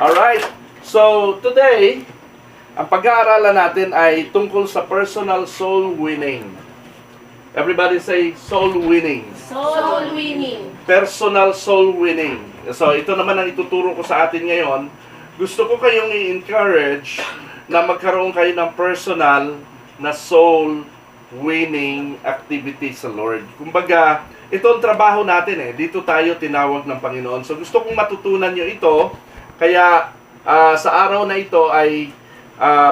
Alright, so today, ang pag-aaralan natin ay tungkol sa personal soul winning. Everybody say soul winning. Soul winning. Personal soul winning. So ito naman ang ituturo ko sa atin ngayon. Gusto ko kayong i-encourage na magkaroon kayo ng personal na soul winning activity sa Lord. Kumbaga, ito ang trabaho natin eh. Dito tayo tinawag ng Panginoon. So gusto kong matutunan nyo ito. Kaya sa araw na ito ay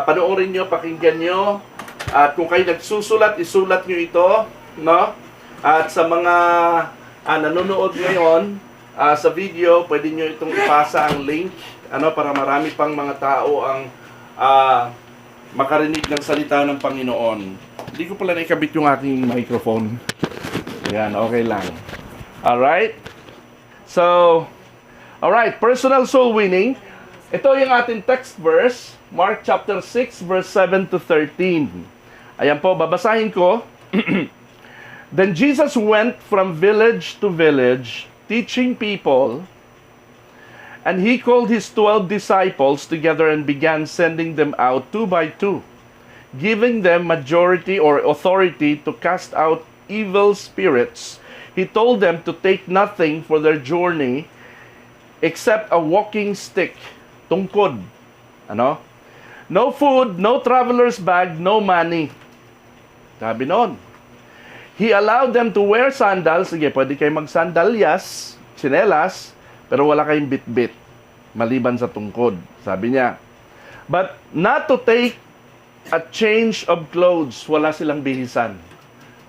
panoorin nyo, pakinggan nyo. At kung kayo nagsusulat, isulat nyo ito. No? At sa mga nanonood ngayon sa video, pwede nyo itong ipasa ang link para marami pang mga tao ang makarinig ng salita ng Panginoon. Hindi ko pala naikabit yung aking microphone. Yan, okay lang. Alright? So, alright, personal soul winning. Ito yung ating text verse, Mark chapter 6, verse 7 to 13. Ayan po, babasahin ko. Then Jesus went from village to village, teaching people, and he called his 12 disciples together and began sending them out 2 by 2, giving them majority or authority to cast out evil spirits. He told them to take nothing for their journey except a walking stick, tungkod. No food, no traveler's bag, no money. Sabi noon. He allowed them to wear sandals. Sige, pwede kayo magsandalyas, tsinelas, pero wala kayong bit-bit, maliban sa tungkod. Sabi niya. But not to take a change of clothes. Wala silang bihisan.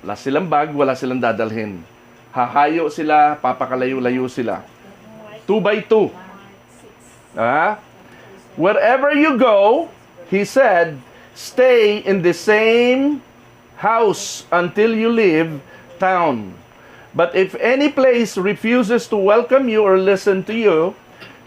Wala silang bag, wala silang dadalhin. Hahayo sila, papakalayo-layo sila. 2 by 2. Wherever you go, he said, stay in the same house until you leave town. But if any place refuses to welcome you or listen to you,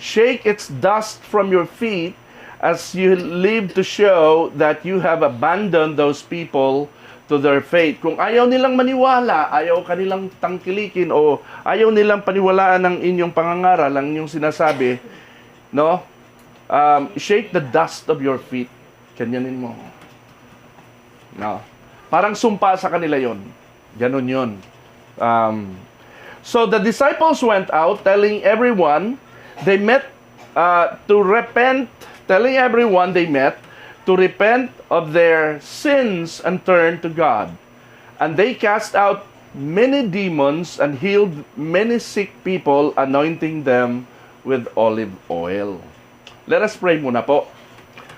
shake its dust from your feet as you leave to show that you have abandoned those people to their fate. Kung ayaw nilang maniwala, ayaw kanilang tangkilikin o ayaw nilang paniwalaan ng inyong pangangaral, ang inyong sinasabi, shake the dust of your feet. Kanyanin mo. Parang sumpa sa kanila yon. Ganon yon. So the disciples went out telling everyone they met to repent, telling everyone they met to repent of their sins and turn to God. And they cast out many demons and healed many sick people, anointing them with olive oil. Let us pray muna po.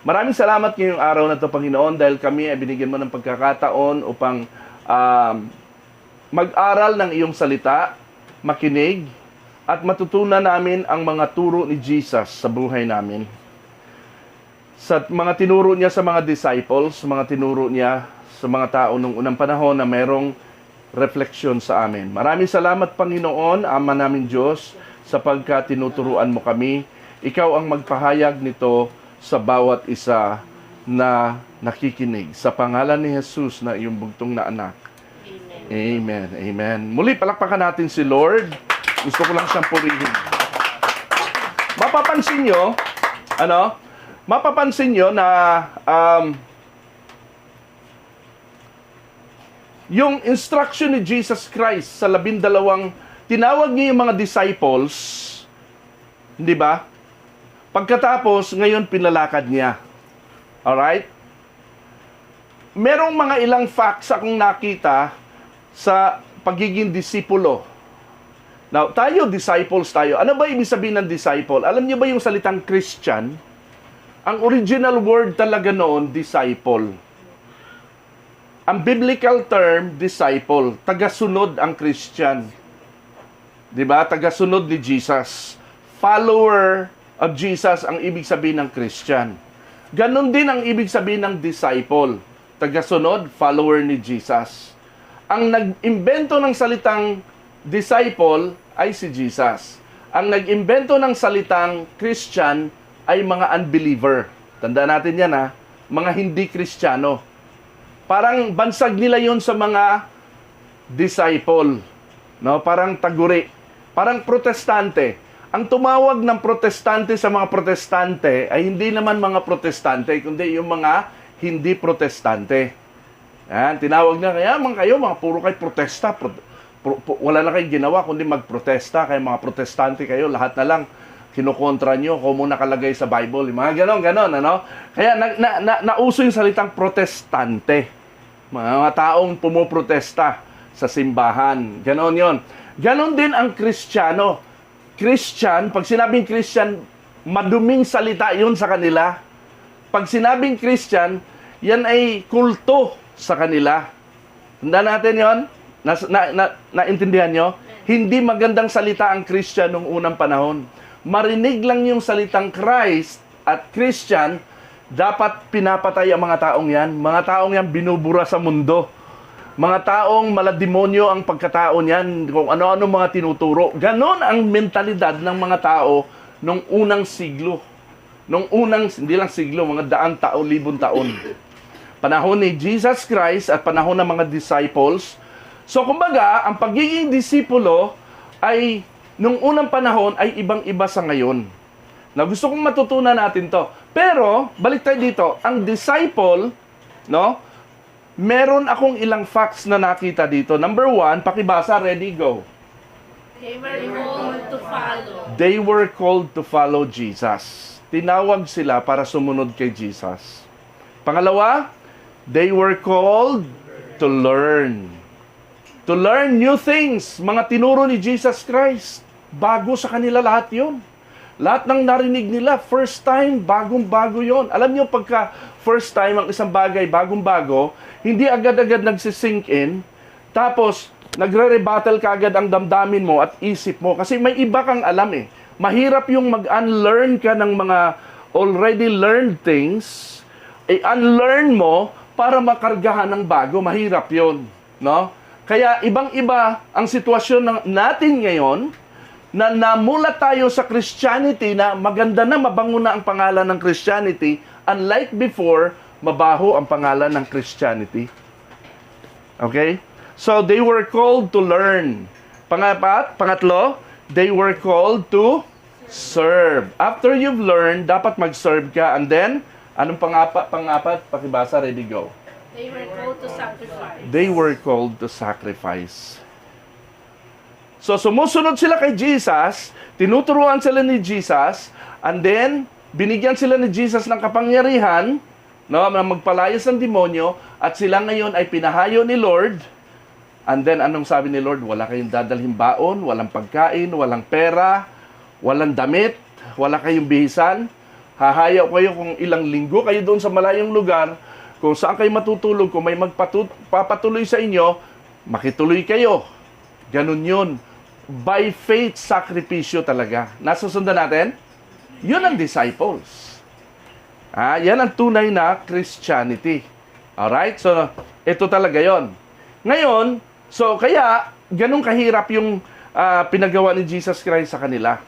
Maraming salamat ngayong araw na ito, Panginoon, dahil kami ay binigyan mo ng pagkakataon upang mag-aral ng iyong salita, makinig, at matutunan namin ang mga turo ni Jesus sa buhay namin. Sa mga tinuro niya sa mga disciples, mga tinuro niya sa mga tao nung unang panahon na mayroong refleksyon sa amin. Maraming salamat, Panginoon, Ama namin Diyos, sapagkat tinuturuan mo kami. Ikaw ang magpahayag nito sa bawat isa na nakikinig. Sa pangalan ni Jesus na iyong bugtong na anak. Amen. Amen. Muli, palakpakan natin si Lord. Gusto ko lang siyang purihin. Mapapansin nyo na yung instruction ni Jesus Christ sa 12, tinawag niya yung mga disciples, hindi ba? Pagkatapos, ngayon pinalakad niya. Alright? Merong mga ilang facts akong nakita sa pagiging disipulo. Now, disciples tayo. Ano ba ibig sabihin ng disciple? Alam niyo ba yung salitang Christian? Ang original word talaga noon, disciple. Ang biblical term, disciple. Tagasunod ang Christian. Diba? Tagasunod ni Jesus. Follower of Jesus ang ibig sabihin ng Christian. Ganon din ang ibig sabihin ng disciple. Tagasunod, follower ni Jesus. Ang nag-imbento ng salitang disciple ay si Jesus. Ang nag-imbento ng salitang Christian ay mga unbeliever. Tandaan natin yan mga hindi Kristiyano. Parang bansag nila yon sa mga disciple. Parang taguri. Parang protestante. ang tumawag ng protestante sa mga protestante ay hindi naman mga protestante, kundi yung mga hindi protestante. Yan, tinawag na kaya kayo, mga puro kayo protesta. Wala na kayong ginawa kundi magprotesta. Kaya mga protestante kayo, lahat na lang kinukontra nyo kung muna nakalagay sa Bible. Yung mga ganon, ano? Kaya nauso yung salitang protestante. Mga taong pumuprotesta sa simbahan. Ganon yon. Ganon din ang Kristiyano. Christian, pag sinabing Christian, maduming salita yun sa kanila. Pag sinabing Christian, yan ay kulto sa kanila. Tandaan natin yon? Naintindihan nyo? Hindi magandang salita ang Christian noong unang panahon. Marinig lang yung salitang Christ at Christian, dapat pinapatay ang mga taong yan. Mga taong yan binubura sa mundo. Mga taong malademonyo ang pagkatao niyan, kung ano-ano mga tinuturo. Ganon ang mentalidad ng mga tao nung unang siglo. Hindi lang siglo, mga daang taon, libon taon. Panahon ni Jesus Christ at panahon ng mga disciples. So, kumbaga, ang pagiging disipulo ay, nung unang panahon, ay ibang-iba sa ngayon. Na gusto kong matutunan natin to. Pero, balik tayo dito, ang disciple, no? Meron akong ilang facts na nakita dito. Number 1, pakibasa, ready, go. They were called to follow. They were called to follow Jesus. Tinawag sila para sumunod kay Jesus. Pangalawa, they were called to learn. To learn new things. Mga tinuro ni Jesus Christ. Bago sa kanila lahat yun. Lahat ng narinig nila, first time, bagong-bago yon. Alam niyo, pagka first time ang isang bagay, bagong-bago, hindi agad-agad nagsisink in, tapos nagre-rebuttal ka agad ang damdamin mo at isip mo. Kasi may iba kang alam eh. Mahirap yung mag-unlearn ka ng mga already learned things, unlearn mo para makargahan ng bago. Mahirap yon, no? Kaya ibang-iba ang sitwasyon natin ngayon, na namula tayo sa Christianity na maganda na, mabango na ang pangalan ng Christianity, unlike before, mabaho ang pangalan ng Christianity. Okay? So, they were called to learn. Pangatlo, they were called to serve. After you've learned, dapat mag-serve ka. And then, anong pangapat? Pakibasa, ready, go. They were called to sacrifice. They were called to sacrifice. So, sumusunod sila kay Jesus, tinuturuan sila ni Jesus, and then, binigyan sila ni Jesus ng kapangyarihan, no, na magpalayas ng demonyo, at sila ngayon ay pinahayo ni Lord, and then, anong sabi ni Lord? Wala kayong dadalhin baon, walang pagkain, walang pera, walang damit, wala kayong bihisan, hahayaw kayo kung ilang linggo kayo doon sa malayong lugar, kung saan kayo matutulog, kung may magpapatuloy sa inyo, makituloy kayo. Ganun yun. By faith, sakripisyo talaga. Nasusundan natin? Yun ang disciples. Yan ang tunay na Christianity. Alright? So, ito talaga yon. Ngayon, so kaya, ganun kahirap yung pinagawa ni Jesus Christ sa kanila.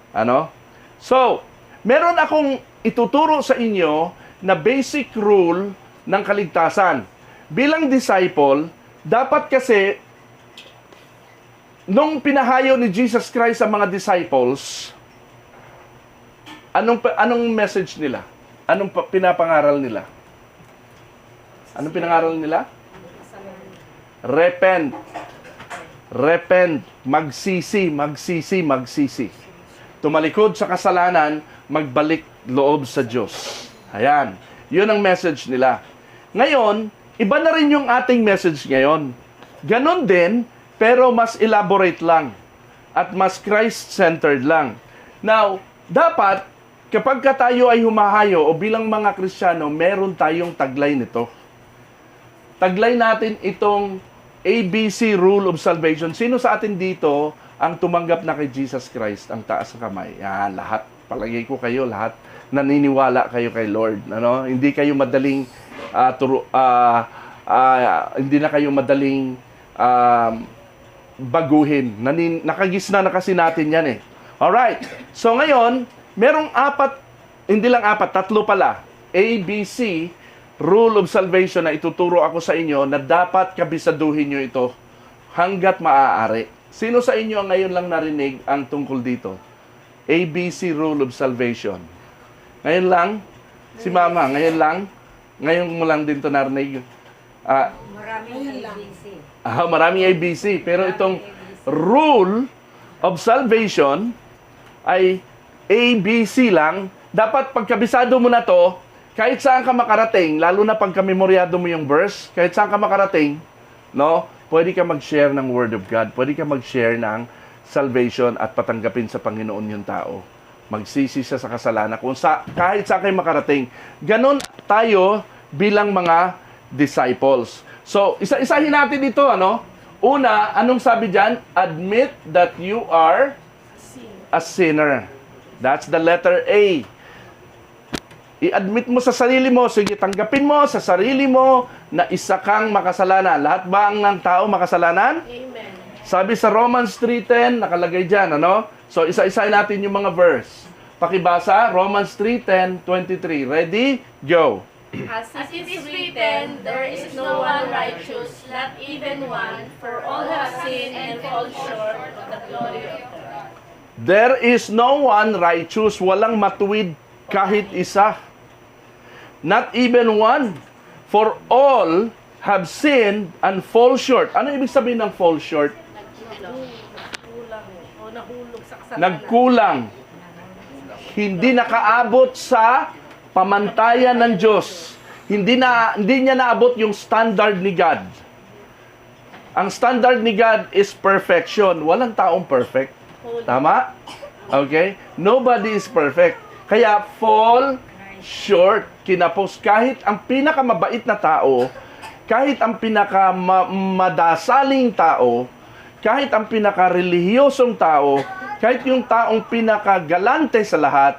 Ano? So, meron akong ituturo sa inyo na basic rule ng kaligtasan. Bilang disciple, dapat kasi nung pinahayo ni Jesus Christ sa mga disciples, anong message nila? Anong pinapangaral nila? Anong pinangaral nila? Repent. Repent. Magsisi. Tumalikod sa kasalanan, magbalik loob sa Diyos. Ayan. Yun ang message nila. Ngayon, iba na rin yung ating message ngayon. Ganon din, pero mas elaborate lang at mas Christ-centered lang. Now, dapat, kapag tayo ay humahayo o bilang mga Kristiyano, meron tayong taglay nito. Taglay natin itong ABC Rule of Salvation. Sino sa atin dito ang tumanggap na kay Jesus Christ? Ang taas ng kamay. Yan, lahat. Palagay ko kayo, lahat naniniwala kayo kay Lord. Ano? Hindi kayo madaling hindi na kayo madaling baguhin. Nakagisna na kasi natin yan eh. Alright. So ngayon, merong tatlo pala. ABC, Rule of Salvation na ituturo ako sa inyo na dapat kabisaduhin nyo ito hanggat maaari. Sino sa inyo ang ngayon lang narinig ang tungkol dito? ABC rule of salvation. Ngayon lang, si Mama, ngayon mo lang din ito narinig. Maraming ABC. Maraming ABC. Pero itong rule of salvation ay ABC lang. Dapat pagkabisado mo na to, kahit saan ka makarating, lalo na pagka memoryado mo yung verse, kahit saan ka makarating, no, pwede ka mag-share ng Word of God. Pwede ka mag-share ng salvation at patanggapin sa Panginoon yung tao. Magsisi siya sa kasalanan kahit saan kayo makarating. Ganon tayo bilang mga disciples. So, isa-isahin natin ito, ano? Una, anong sabi dyan? Admit that you are a sinner. That's the letter A. I-admit mo sa sarili mo, sige, tanggapin mo sa sarili mo na isa kang makasalanan. Lahat ba ang ng tao makasalanan? Amen. Sabi sa Romans 3:10, nakalagay dyan, ano? So, isa-isahin natin yung mga verse. Pakibasa, Romans 3:10-23. Ready? Go. As it is written, there is no one righteous, not even one, for all have sinned and fall short of the glory of God. There is no one righteous, walang matuwid kahit isa. Not even one. For all have sinned and fall short. Ano ibig sabihin ng fall short? Nagkulang o nahulog sa kasalanan. Nagkulang. Hindi nakaabot sa pamantayan ng Diyos. Hindi niya naabot yung standard ni God. Ang standard ni God is perfection. Walang taong perfect. Tama? Okay? Nobody is perfect. Kaya fall short, kinapos. Kahit ang pinakamabait na tao, kahit ang pinakamadasaling tao, kahit ang pinakarelihiyosong tao, kahit yung taong pinakagalante sa lahat,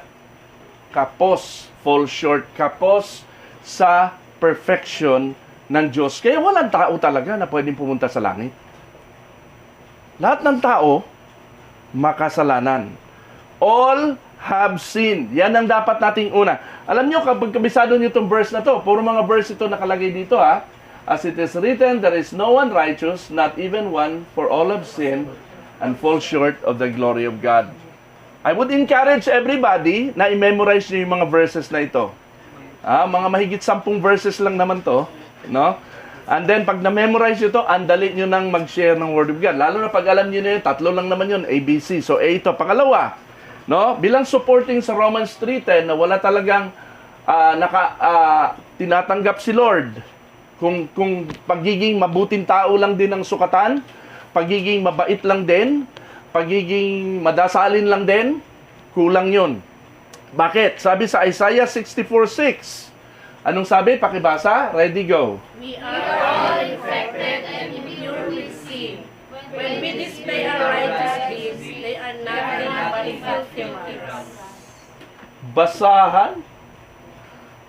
kapos, fall short, kapos sa perfection ng Diyos. Kaya walang tao talaga na pwedeng pumunta sa langit. Lahat ng tao, makasalanan. All have sinned. Yan ang dapat nating una. Alam nyo, kapag kabisado nyo itong verse na to, puro mga verse ito nakalagay dito, ha? As it is written, there is no one righteous, not even one, for all have sinned and fall short of the glory of God. I would encourage everybody na i-memorize nyo yung mga verses na ito. Mga mahigit 10 verses lang naman to, no? And then, pag na-memorize nyo to, andali nyo nang mag-share ng Word of God. Lalo na pag alam nyo na yun, 3 lang naman yun, ABC. So, A ito. Pangalawa, no? Bilang supporting sa Romans 3:10 na wala talagang tinatanggap si Lord. Kung pagiging mabuting tao lang din ang sukatan, pagiging mabait lang din, pagiging madasalin lang din, kulang yun. Bakit? Sabi sa Isaiah 64:6. Anong sabi? Pakibasa. Ready, go. We are all infected and impure with sin. When we display our righteous deeds, they are nothing but filthy rags. Basahan.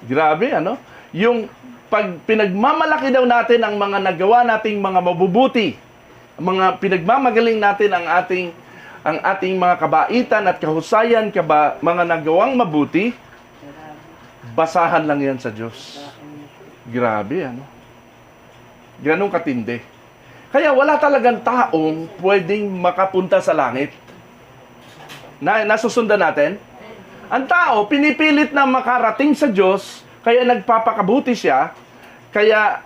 Grabe, ano? Yung pag pinagmamalaki daw natin ang mga nagawa nating mga mabubuti, mga pinagmamagaling natin ang ating mga kabaitan at kahusayan, mga nagawang mabuti, basahan lang yan sa Diyos. Grabe, ano? Ganong katindi. Kaya wala talagang taong pwedeng makapunta sa langit. Nasusundan natin? Ang tao, pinipilit na makarating sa Diyos, kaya nagpapakabuti siya, kaya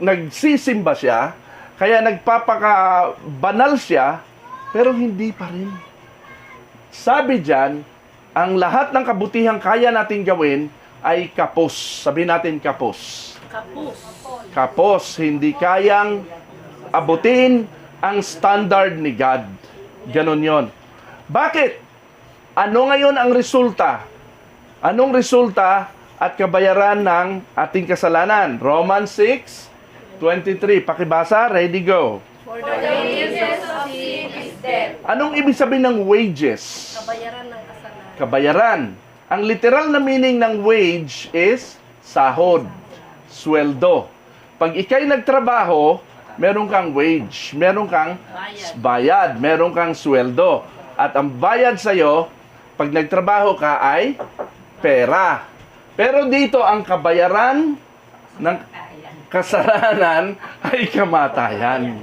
nagsisimba siya, kaya nagpapakabanal siya, pero hindi pa rin. Sabi diyan, ang lahat ng kabutihang kaya natin gawin ay kapos. Sabihin natin kapos. Kapus. Kapos, hindi kayang abutin ang standard ni God. Ganon yon. Bakit? Ano ngayon ang resulta? Anong resulta at kabayaran ng ating kasalanan? Romans 6:23. Pakibasa, ready, go. For the wages of sin is death. Anong ibig sabihin ng wages? Kabayaran ng kasalanan. Kabayaran. Ang literal na meaning ng wage is sahod, sweldo. Pag ikay nagtrabaho, meron kang wage, meron kang bayad, meron kang sweldo. At ang bayad sa'yo, pag nagtrabaho ka ay pera. Pero dito, ang kabayaran ng kasalanan ay kamatayan.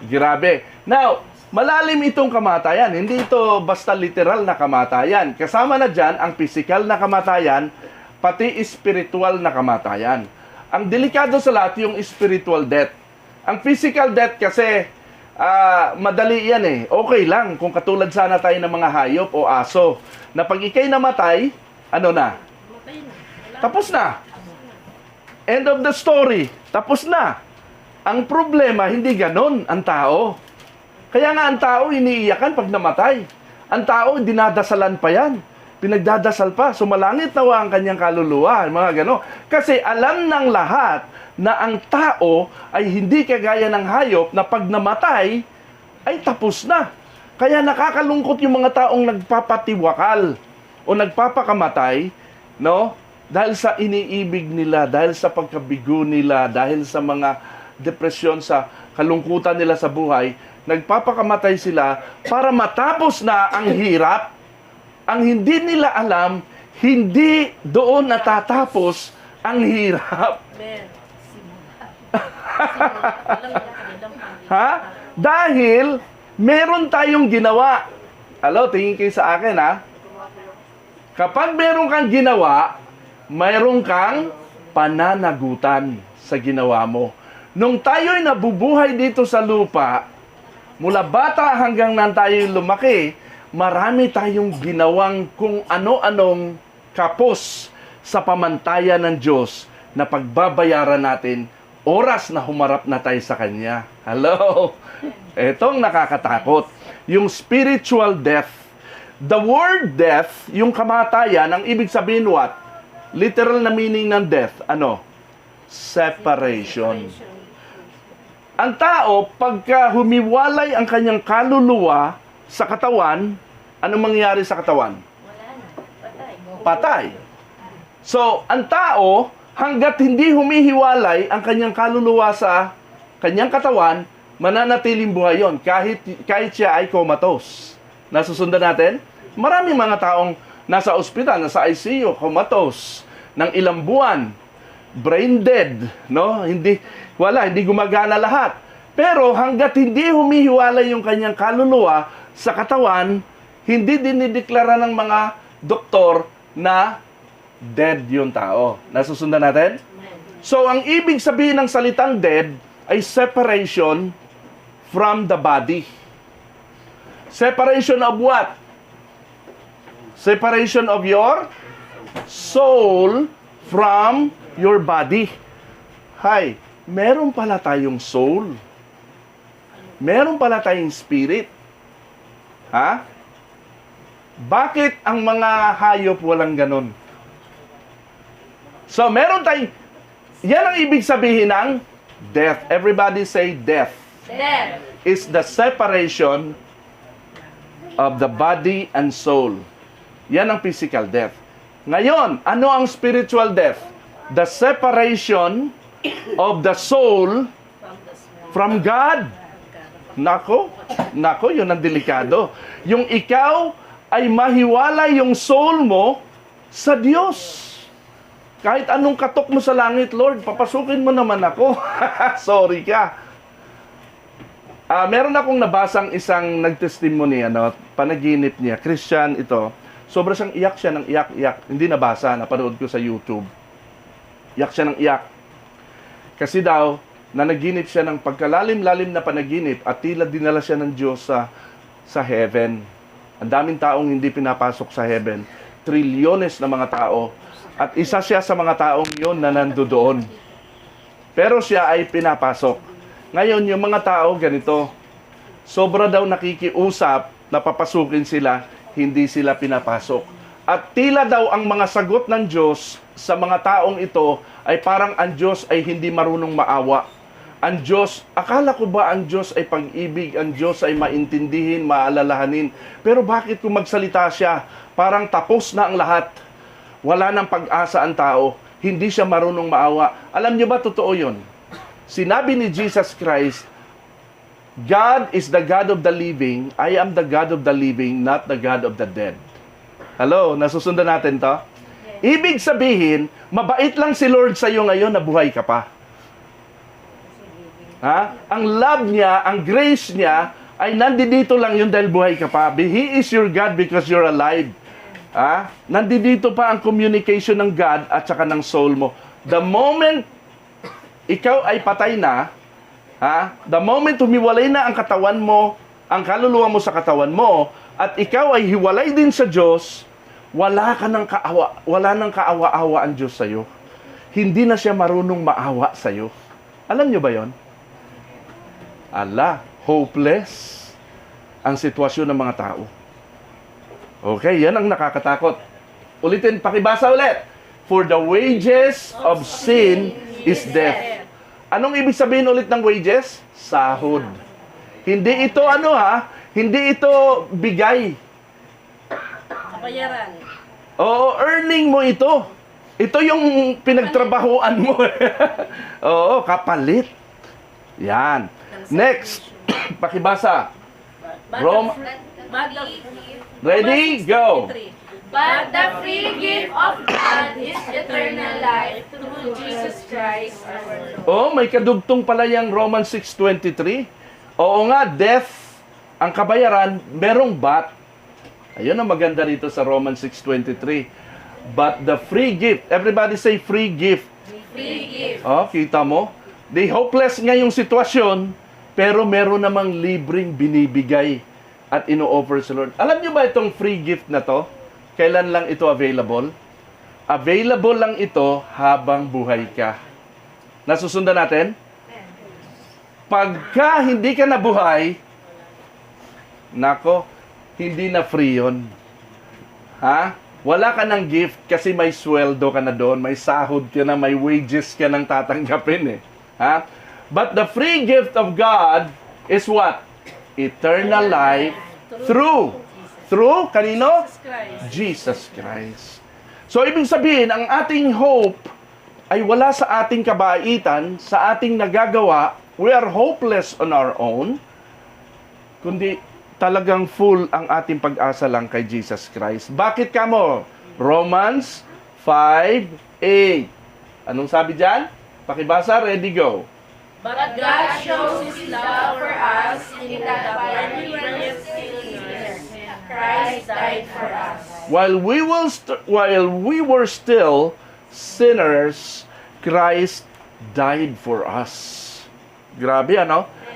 Grabe. Now, malalim itong kamatayan. Hindi ito basta literal na kamatayan. Kasama na dyan ang physical na kamatayan, pati spiritual na kamatayan. Ang delikado sa lahat yung spiritual death. Ang physical death kasi, madali yan eh. Okay lang kung katulad sana tayo ng mga hayop o aso. Na pag ikay namatay, ano na? Tapos na. End of the story. Tapos na. Ang problema, hindi ganon ang tao. Kaya nga ang tao iniiyakan pag namatay. Ang tao, dinadasalan pa yan. Pinagdadasal pa. Sumalangit nawa ang kanyang kaluluwa. Mga gano'n. Kasi alam ng lahat na ang tao ay hindi kagaya ng hayop na pag namatay, ay tapos na. Kaya nakakalungkot yung mga taong nagpapatiwakal o nagpapakamatay, no? Dahil sa iniibig nila, dahil sa pagkabigo nila, dahil sa mga depresyon, sa kalungkutan nila sa buhay, nagpapakamatay sila para matapos na ang hirap. Ang hindi nila alam, hindi doon natatapos ang hirap. Ha? Dahil meron tayong ginawa. Alo, tingin kayo sa akin ha. Kapag meron kang ginawa, mayroon kang pananagutan sa ginawa mo. Nung tayo'y nabubuhay dito sa lupa, mula bata hanggang nang tayo'y lumaki, marami tayong ginawang kung ano-anong kapos sa pamantayan ng Diyos na pagbabayaran natin oras na humarap na tayo sa Kanya. Hello? Etong nakakatakot. Yung spiritual death. The word death, yung kamatayan, ang ibig sabihin what? Literal na meaning ng death, ano? Separation. Ang tao, pagka humiwalay ang kanyang kaluluwa sa katawan, anong mangyayari sa katawan? Patay. So, ang tao, hanggat hindi humihiwalay ang kanyang kaluluwa sa kanyang katawan, mananatiling buhay yon kahit siya ay comatose. Nasusundan natin? Maraming mga taong nasa ospital, nasa ICU, comatose, ng ilang buwan, brain dead, no? Hindi gumagana lahat. Pero hanggat hindi humihiwalay yung kanyang kaluluwa sa katawan, hindi dinideklara ng mga doktor na dead yung tao. Nasusundan natin? So, ang ibig sabihin ng salitang dead ay separation from the body. Separation of what? Separation of your soul from your body. Hi, meron pala tayong soul. Meron pala tayong spirit. Ha? Bakit ang mga hayop walang ganon? So, meron tayong... Yan ang ibig sabihin ng death. Everybody say death. Death is the separation of the body and soul. Yan ang physical death. Ngayon, ano ang spiritual death? The separation of the soul from God. Nako, yun ang delikado. Yung ikaw ay mahiwalay yung soul mo sa Diyos. Kahit anong katok mo sa langit, Lord, papasukin mo naman ako. Sorry ka. Meron akong nabasang isang nagtestimony, panaginip niya. Christian ito. Sobra siyang iyak siya ng iyak. Hindi nabasa, napanood ko sa YouTube. Iyak siya ng iyak. Kasi daw, nanaginip siya ng pagkalalim-lalim na panaginip at tila dinala siya ng Diyos sa heaven. Ang daming taong hindi pinapasok sa heaven. Trilyones na mga tao. At isa siya sa mga taong yon na nandoon. Pero siya ay pinapasok. Ngayon, yung mga tao ganito, sobra daw nakikiusap na papasukin sila, hindi sila pinapasok. At tila daw ang mga sagot ng Diyos sa mga taong ito ay parang ang Diyos ay hindi marunong maawa. Ang Diyos, akala ko ba ang Diyos ay pag-ibig, ang Diyos ay maintindihin, maalalahanin. Pero bakit kung magsalita siya, parang tapos na ang lahat. Wala nang pag-asa ang tao, hindi siya marunong maawa. Alam niyo ba, totoo yun? Sinabi ni Jesus Christ, God is the God of the living, I am the God of the living, not the God of the dead. Hello, nasusundan natin to? Ibig sabihin, mabait lang si Lord sa iyo ngayon na buhay ka pa. Ha? Ang love niya, ang grace niya, ay nandito lang yun dahil buhay ka pa. He is your God because you're alive. Nandito pa ang communication ng God at saka ng soul mo. The moment ikaw ay patay na, the moment humiwalay na ang katawan mo, ang kaluluwa mo sa katawan mo, at ikaw ay hiwalay din sa Diyos, wala nang kaawa-awa ang Diyos sa'yo. Hindi na siya marunong maawa sa'yo. Alam nyo ba yon? Hopeless ang sitwasyon ng mga tao. Okay, yan ang nakakatakot. Ulitin, pakibasa ulit. For the wages of sin is death. Anong ibig sabihin ulit ng wages? Sahod. Hindi ito hindi ito bigay. Kabayaran. Oo, earning mo ito. Ito yung pinagtrabahuan mo. Oo, kapalit. Yan. Next, pakibasa. Ready? Go. But the free gift of God is eternal life through Jesus Christ our Lord. May kadugtong pala yung Romans 6:23. Oo nga, death, ang kabayaran, merong but. Ayun ang maganda rito sa Romans 6:23. But the free gift, everybody say free gift. Free gift. Kita mo? Di hopeless nga yung sitwasyon, pero meron namang libreng binibigay at ino-offer sa Lord. Alam nyo ba itong free gift na to? Kailan lang ito available? Available lang ito habang buhay ka. Nasusundan natin? Pagka hindi ka nabuhay, nako, hindi na free yun. Wala ka ng gift kasi may sweldo ka na doon, may sahod ka na, may wages ka nang tatanggapin eh. But the free gift of God is what? Eternal life through kanino? Jesus Christ. So, ibig sabihin, ang ating hope ay wala sa ating kabaitan, sa ating nagagawa. We are hopeless on our own, kundi talagang full ang ating pag-asa lang kay Jesus Christ. Bakit ka mo? Romans 5:8. Anong sabi dyan? Pakibasa, ready, go. But God shows His love for us in that while we were still sinners, Christ died for us. While we were still sinners, Christ died for us. Grabe,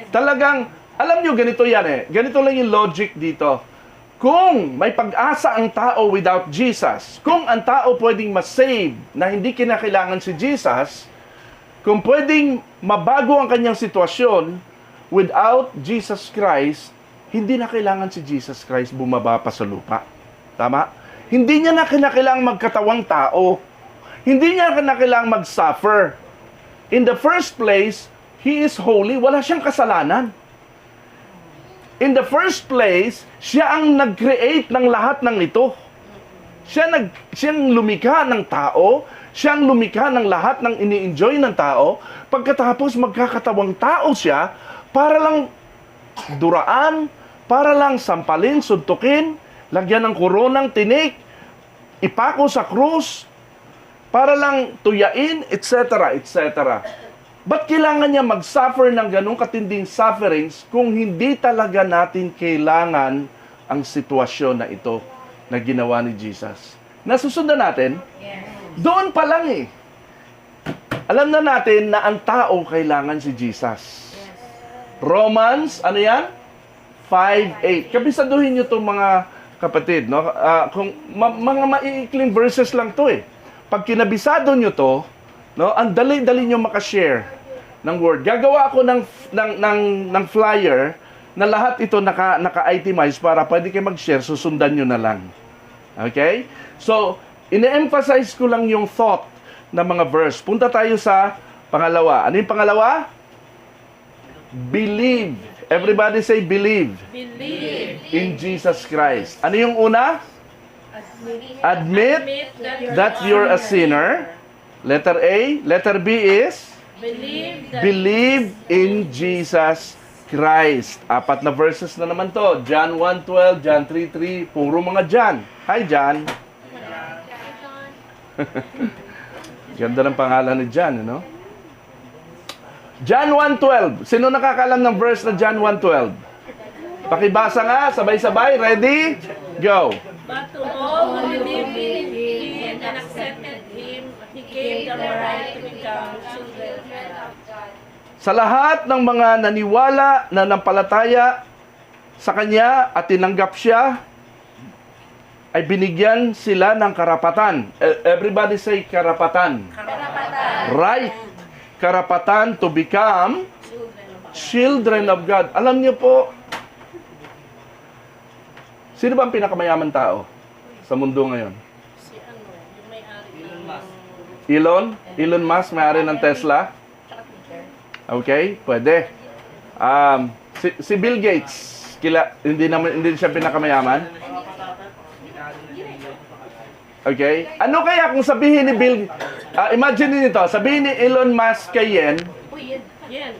Talagang, alam nyo, ganito yan eh. Ganito lang yung logic dito. Kung may pag-asa ang tao without Jesus, kung ang tao pwedeng masave na hindi kinakailangan si Jesus, kung pwedeng mabago ang kanyang sitwasyon without Jesus Christ, hindi na kailangan si Jesus Christ bumaba pa sa lupa. Tama? Hindi niya na kinakailangan magkatawang tao. Hindi niya na kailangan mag-suffer. In the first place, He is holy. Wala siyang kasalanan. In the first place, siya ang nag-create ng lahat ng ito. Siyang lumikha ng tao, siyang lumikha ng lahat ng ini-enjoy ng tao. Pagkatapos magkakatawang tao siya para lang duraan, para lang sampalin, suntukin, lagyan ng koronang tinik, ipako sa krus, para lang tuyain, etc., etc. Ba't kailangan niya mag-suffer ng ganong katinding sufferings kung hindi talaga natin kailangan ang sitwasyon na ito na ginawa ni Jesus? Nasusundan natin? Doon pa lang eh. Alam na natin na ang tao kailangan si Jesus. Romans, ano yan? 5:8. Kabisaduhin nyo itong mga kapatid, no? Kung mga maiikling verses lang to eh. Pag kinabisado nyo to, no, ang dali-dali nyo makashare ng word. Gagawa ako ng flyer na lahat ito naka-itemize para pwede kayo mag-share, susundan nyo na lang. Okay? So, ine-emphasize ko lang yung thought ng mga verse. Punta tayo sa pangalawa. Ano yung pangalawa? Believe. Everybody say believe. Believe In Jesus Christ. Ano yung una? Admit that you're a sinner. Letter A. Letter B is? Believe in Jesus Christ. 4 na verses na naman to. John 1:12, John 3:3. Puro mga John. Hi, John. Ganda ng pangalan ni John, no? John 1:12. Sino nakakalam ng verse na John 1:12? Pakibasa nga, sabay-sabay. Ready? Go. But to all who believed in him and accepted him, he gave them the right to become children of God. Sa lahat ng mga naniwala na nampalataya sa Kanya at tinanggap siya, ay binigyan sila ng karapatan. Everybody say karapatan. Right. Karapatan to become children of God. Alam niyo po, sino ba ang pinakamayaman tao sa mundo ngayon? Si yung may-ari ng Elon Musk, may-ari ng Tesla. Okay, pwede. Si Bill Gates, hindi siya pinakamayaman. Okay? Ano kaya kung sabihin ni Bill, imagine nito, sabihin ni Elon Musk kay Yen, Yan.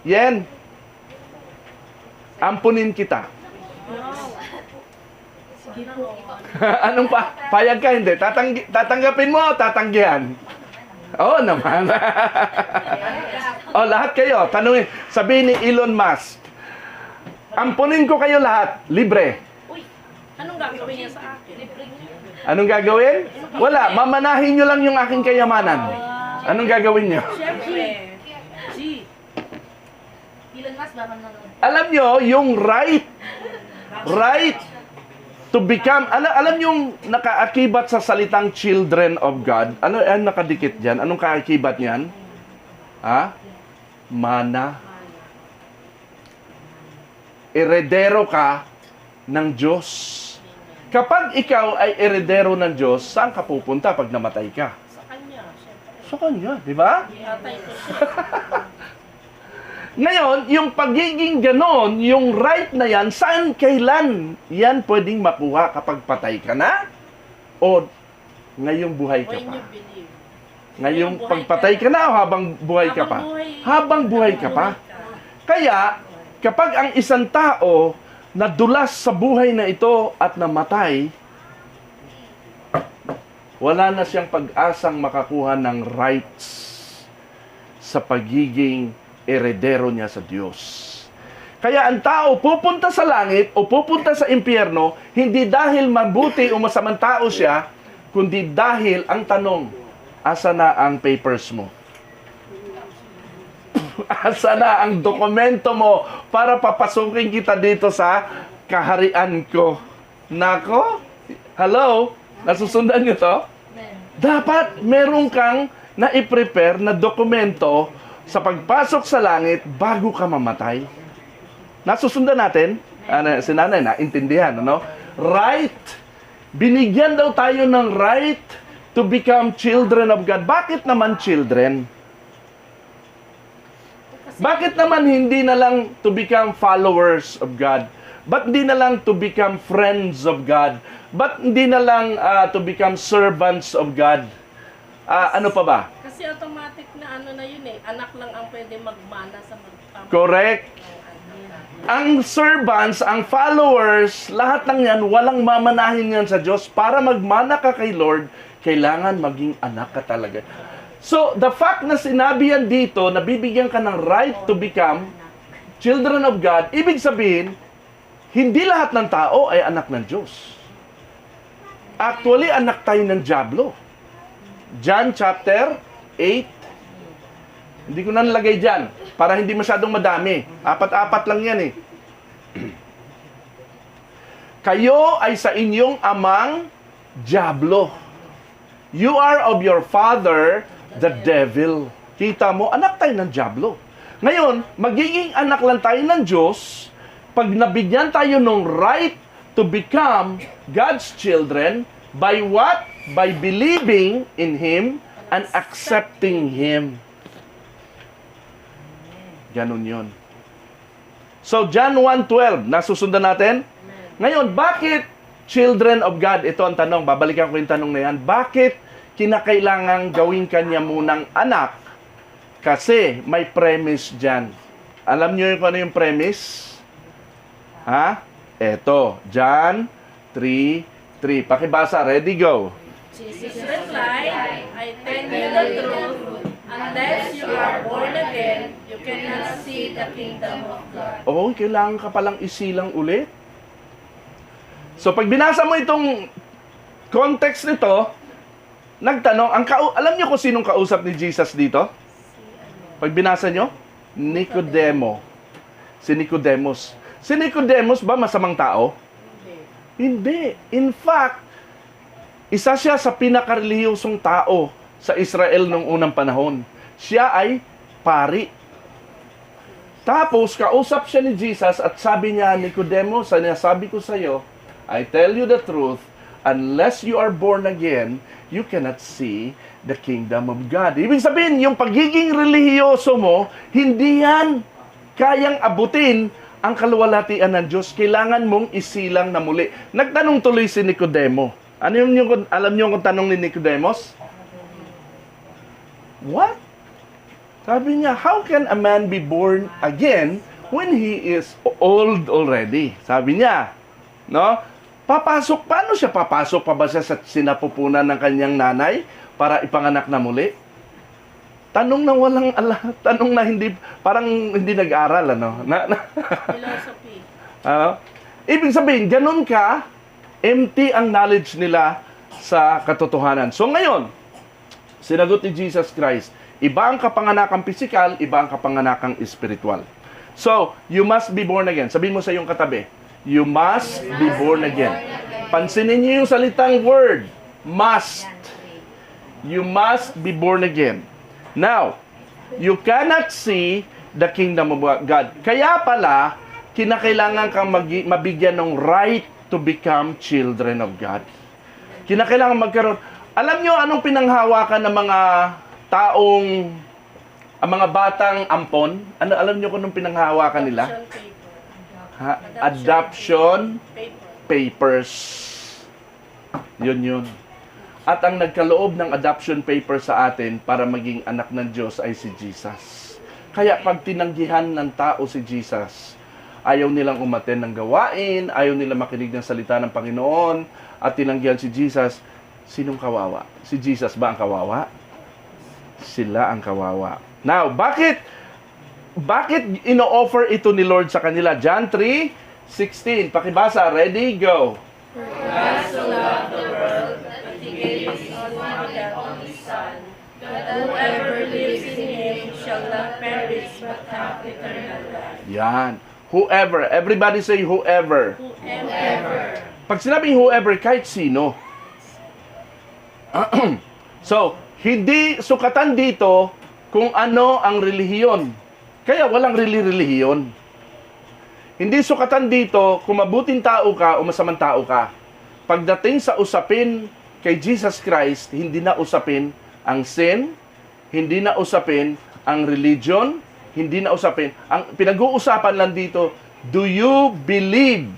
Yen, ampunin kita. Anong payag ka, hindi? Tatanggapin mo o tatanggihan? Oo naman. Lahat kayo, tanungin, sabihin ni Elon Musk, ampunin ko kayo lahat, libre. Anong gagawin niya sa akin? Anong gagawin? Wala, mamanahin nyo lang yung aking kayamanan. Anong gagawin nyo? Siyempre. Alam nyo, yung right to become, alam yung nakaakibat sa salitang children of God, ano ang nakadikit dyan? Anong kaakibat niyan? Mana. Eredero ka ng Diyos. Kapag ikaw ay eredero ng Diyos, saan ka pupunta pag namatay ka? Sa kanya, siyempre. Sa Kanya, di ba? Tatay ko siya. Ngayon, yung pagiging ganon, yung right na yan, saan, kailan yan pwedeng makuha kapag patay ka na? O ngayong buhay ka When pa? you believe. Ngayong pagpatay ka na o habang buhay ka pa? Habang buhay ka pa. Kaya, kapag ang isang tao nadulas sa buhay na ito at namatay, wala na siyang pag-asang makakuha ng rights sa pagiging eredero niya sa Diyos. Kaya ang tao pupunta sa langit o pupunta sa impyerno, hindi dahil mabuti o masamang tao siya, kundi dahil ang tanong, asa na ang papers mo? Asa na ang dokumento mo para papasukin kita dito sa kaharian ko? Nako? Hello? Nasusundan niyo to? Dapat meron kang na-prepare na dokumento sa pagpasok sa langit bago ka mamatay. Nasusundan natin? Si nanay, naintindihan, ano? Right. Binigyan daw tayo ng right to become children of God. Bakit naman children? Bakit naman hindi na lang to become followers of God? Ba't hindi na lang to become friends of God? Ba't hindi na lang to become servants of God? Ano pa ba? Kasi automatic na ano na yun eh. Anak lang ang pwede magmana sa magpapalaki. Correct. Ang servants, ang followers, lahat ng yan, walang mamanahin yan sa Diyos. Para magmana ka kay Lord, kailangan maging anak ka talaga. So, the fact na sinabi yan dito, na bibigyan ka ng right to become children of God, ibig sabihin, hindi lahat ng tao ay anak ng Diyos. Actually, anak tayo ng dyablo. John chapter 8. Hindi ko na nalagay dyan, para hindi masyadong madami. 4-4 lang yan eh. Kayo ay sa inyong amang dyablo. You are of your father, the devil. Kita mo, anak tayo ng dyablo. Ngayon, magiging anak lang tayo ng Diyos pag nabigyan tayo ng right to become God's children by what? By believing in Him and accepting Him. Ganon yun. So, John 1:12, nasusundan natin? Ngayon, bakit children of God? Ito ang tanong, babalikan ko yung tanong na yan. Bakit kinakailangang gawin kanya munang anak? Kasi may premise dyan. Alam niyo kung ano yung premise? Eto, John 3:3. Pakibasa, ready, go. Jesus replied, I tell you the truth, unless you are born again, you cannot see the kingdom of God. Oh, kailangan ka palang isilang ulit. So, pag binasa mo itong context nito, nagtanong, alam niyo kung sinong kausap ni Jesus dito? Pag binasa niyo? Nicodemo. Si Nicodemus. Si Nicodemus ba masamang tao? Hindi. In fact, isa siya sa pinakarelihiyosong tao sa Israel noong unang panahon. Siya ay pari. Tapos, kausap siya ni Jesus at sabi niya, Nicodemus, sinasabi ko sa iyo, I tell you the truth, unless you are born again, you cannot see the kingdom of God. Ibig sabihin, yung pagiging relihiyoso mo, hindi yan kayang abutin ang kaluwalhatian ng Diyos. Kailangan mong isilang na muli. Nagtanong tuloy si Nicodemo. Alam niyo kung tanong ni Nicodemus? What? Sabi niya, how can a man be born again when he is old already? Sabi niya, no? Paano siya papasok pa ba siya sa sinapupunan ng kanyang nanay para ipanganak na muli? Tanong na walang tanong na hindi, parang hindi nag-aral, ano? Philosophy. Ibig sabihin, ganun ka, empty ang knowledge nila sa katotohanan. So ngayon, sinagot ni Jesus Christ, iba ang kapanganakang physical, iba ang kapanganakang spiritual. So, you must be born again. Sabihin mo sa iyong katabi, you must be born again. Pansinin niyo yung salitang word, must. You must be born again. Now, you cannot see the kingdom of God. Kaya pala, kinakailangan kang mabigyan ng right to become children of God. Kinakailangan magkaroon. Alam niyo anong pinanghawakan ng mga taong, ang mga batang ampon? Alam niyo kung anong pinanghawakan nila? Adoption papers. Yun. At ang nagkaloob ng adoption paper sa atin para maging anak ng Diyos ay si Jesus. Kaya pag tinanggihan ng tao si Jesus, ayaw nilang umaten ng gawain, ayaw nilang makinig ng salita ng Panginoon, at tinanggihan si Jesus, sinong kawawa? Si Jesus ba ang kawawa? Sila ang kawawa. Now, bakit ino-offer ito ni Lord sa kanila? John 3:16. Pakibasa. Ready? Go. God so loved the world that He gave His only Son, that whoever lives in Him shall not perish but have eternal life. Yan. Whoever. Everybody say whoever. Whoever. Pag sinabing whoever, kahit sino. So, hindi sukatan dito kung ano ang relihiyon. Kaya walang relihiyon. Hindi sukatan dito kung mabuting tao ka o masamang tao ka. Pagdating sa usapin kay Jesus Christ, hindi na usapin ang sin, hindi na usapin ang religion, hindi na usapin. Ang pinag-uusapan lang dito, do you believe?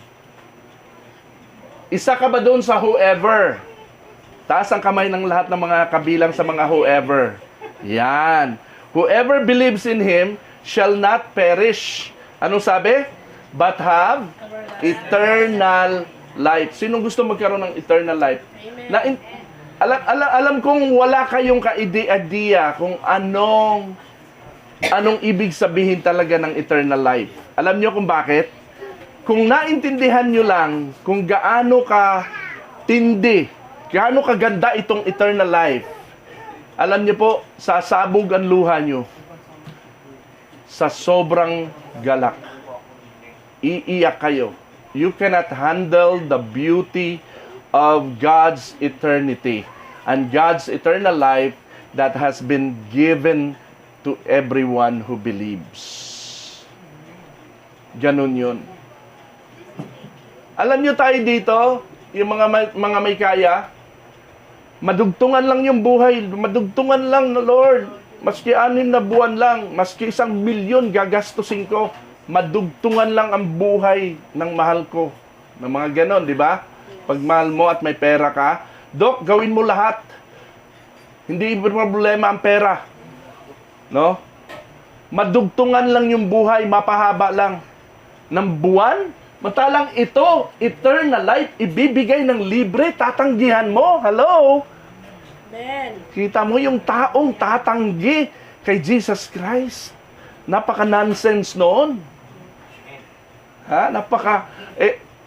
Isa ka ba doon sa whoever? Taas ang kamay ng lahat ng mga kabilang sa mga whoever. Yan. Whoever believes in Him shall not perish. Anong sabi? But have eternal life. Sinong gusto magkaroon ng eternal life? Alam kong wala kayong ka-idea kung anong ibig sabihin talaga ng eternal life. Alam niyo kung bakit? Kung naintindihan niyo lang kung gaano ka tindi, gaano kaganda itong eternal life, alam niyo po, sasabog ang luha niyo sa sobrang galak. Iiyak kayo. You cannot handle the beauty of God's eternity and God's eternal life that has been given to everyone who believes. Ganun yun. Alam niyo tayo dito, yung mga may kaya, madugtungan lang yung buhay, madugtungan lang na Lord. Maski 6 na buwan lang, maski 1 milyon gagastusin ko, madugtungan lang ang buhay ng mahal ko. Ng mga ganon, di ba? Pag mahal mo at may pera ka, Dok, gawin mo lahat. Hindi problema ang pera. No? Madugtungan lang yung buhay, mapahaba lang. Ng buwan, matalang ito, eternal life, ibibigay ng libre, tatanggihan mo. Hello? Amen. Kita mo yung taong tatanggi kay Jesus Christ. Napaka-nonsense noon. Ha?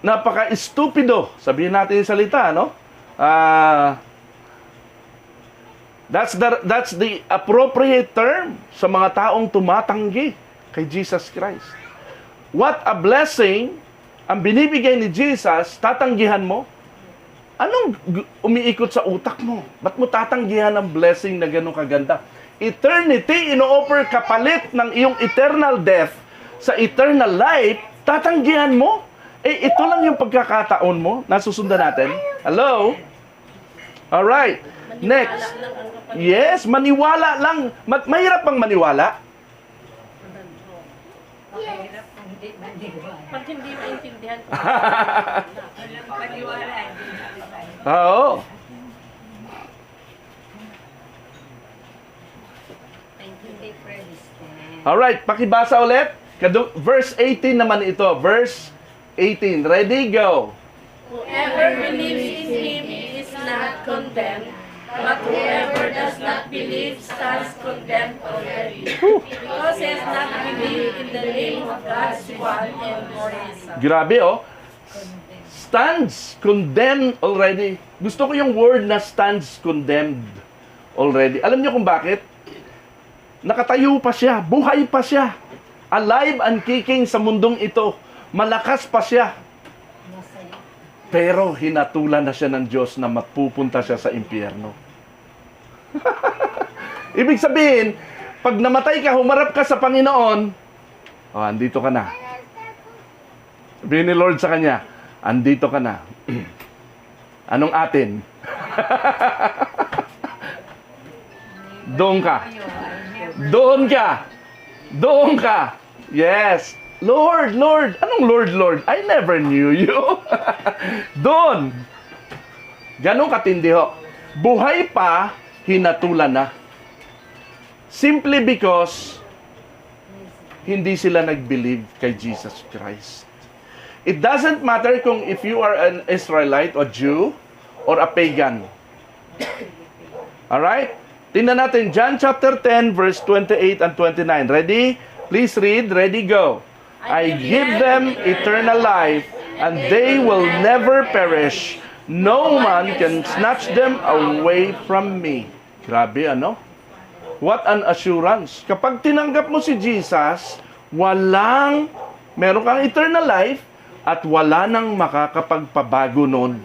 Napaka-stupido. Sabihin natin yung salita, no? That's the appropriate term sa mga taong tumatanggi kay Jesus Christ. What a blessing ang binibigay ni Jesus, tatanggihan mo? Anong umiikot sa utak mo? Ba't mo tatanggihan ang blessing na gano'ng kaganda? Eternity, ino-offer kapalit ng iyong eternal death sa eternal life, tatanggihan mo? Ito lang yung pagkakataon mo. Nasusundan natin. Hello? Alright. Next. Yes, maniwala lang. Mahirap bang maniwala? Mahirap kung hindi maniwala. Pag hindi maintindihan ko, Walang maniwala, hindi maniwala. Oo. Hindi pre-distant. Alright, pakibasa ulit. Verse 18 naman ito. Verse 18. Ready? Go. whoever believes in him is not condemned, but whoever does not believe stands condemned already, because he has not believed in the name of God's one and only Son. Grabe, oh. Stands condemned already. Gusto ko yung word na stands condemned already. Alam niyo kung bakit? Nakatayo pa siya. Buhay pa siya. Alive and kicking sa mundong ito. Malakas pa siya. Pero hinatulan na siya ng Diyos na mapupunta siya sa impyerno. Ibig sabihin, pag namatay ka, humarap ka sa Panginoon, oh, andito ka na. Sabihin ni Lord sa kanya, andito ka na. Anong atin? Doon ka. Doon ka. Doon ka. Yes. Lord, Lord. Anong Lord, Lord? I never knew you. Doon. Ganong katindi ho. Buhay pa, hinatulan na. Simply because hindi sila nag-believe kay Jesus Christ. It doesn't matter kung if you are an Israelite or Jew or a pagan. Alright? Tingnan natin, John chapter 10, verse 28 and 29. Ready? Please read. Ready, go. I give them eternal life, and they will never perish. No man can snatch them away from me. Grabe, ano? What an assurance. Kapag tinanggap mo si Jesus, meron kang eternal life, at wala nang makakapagpabago nun.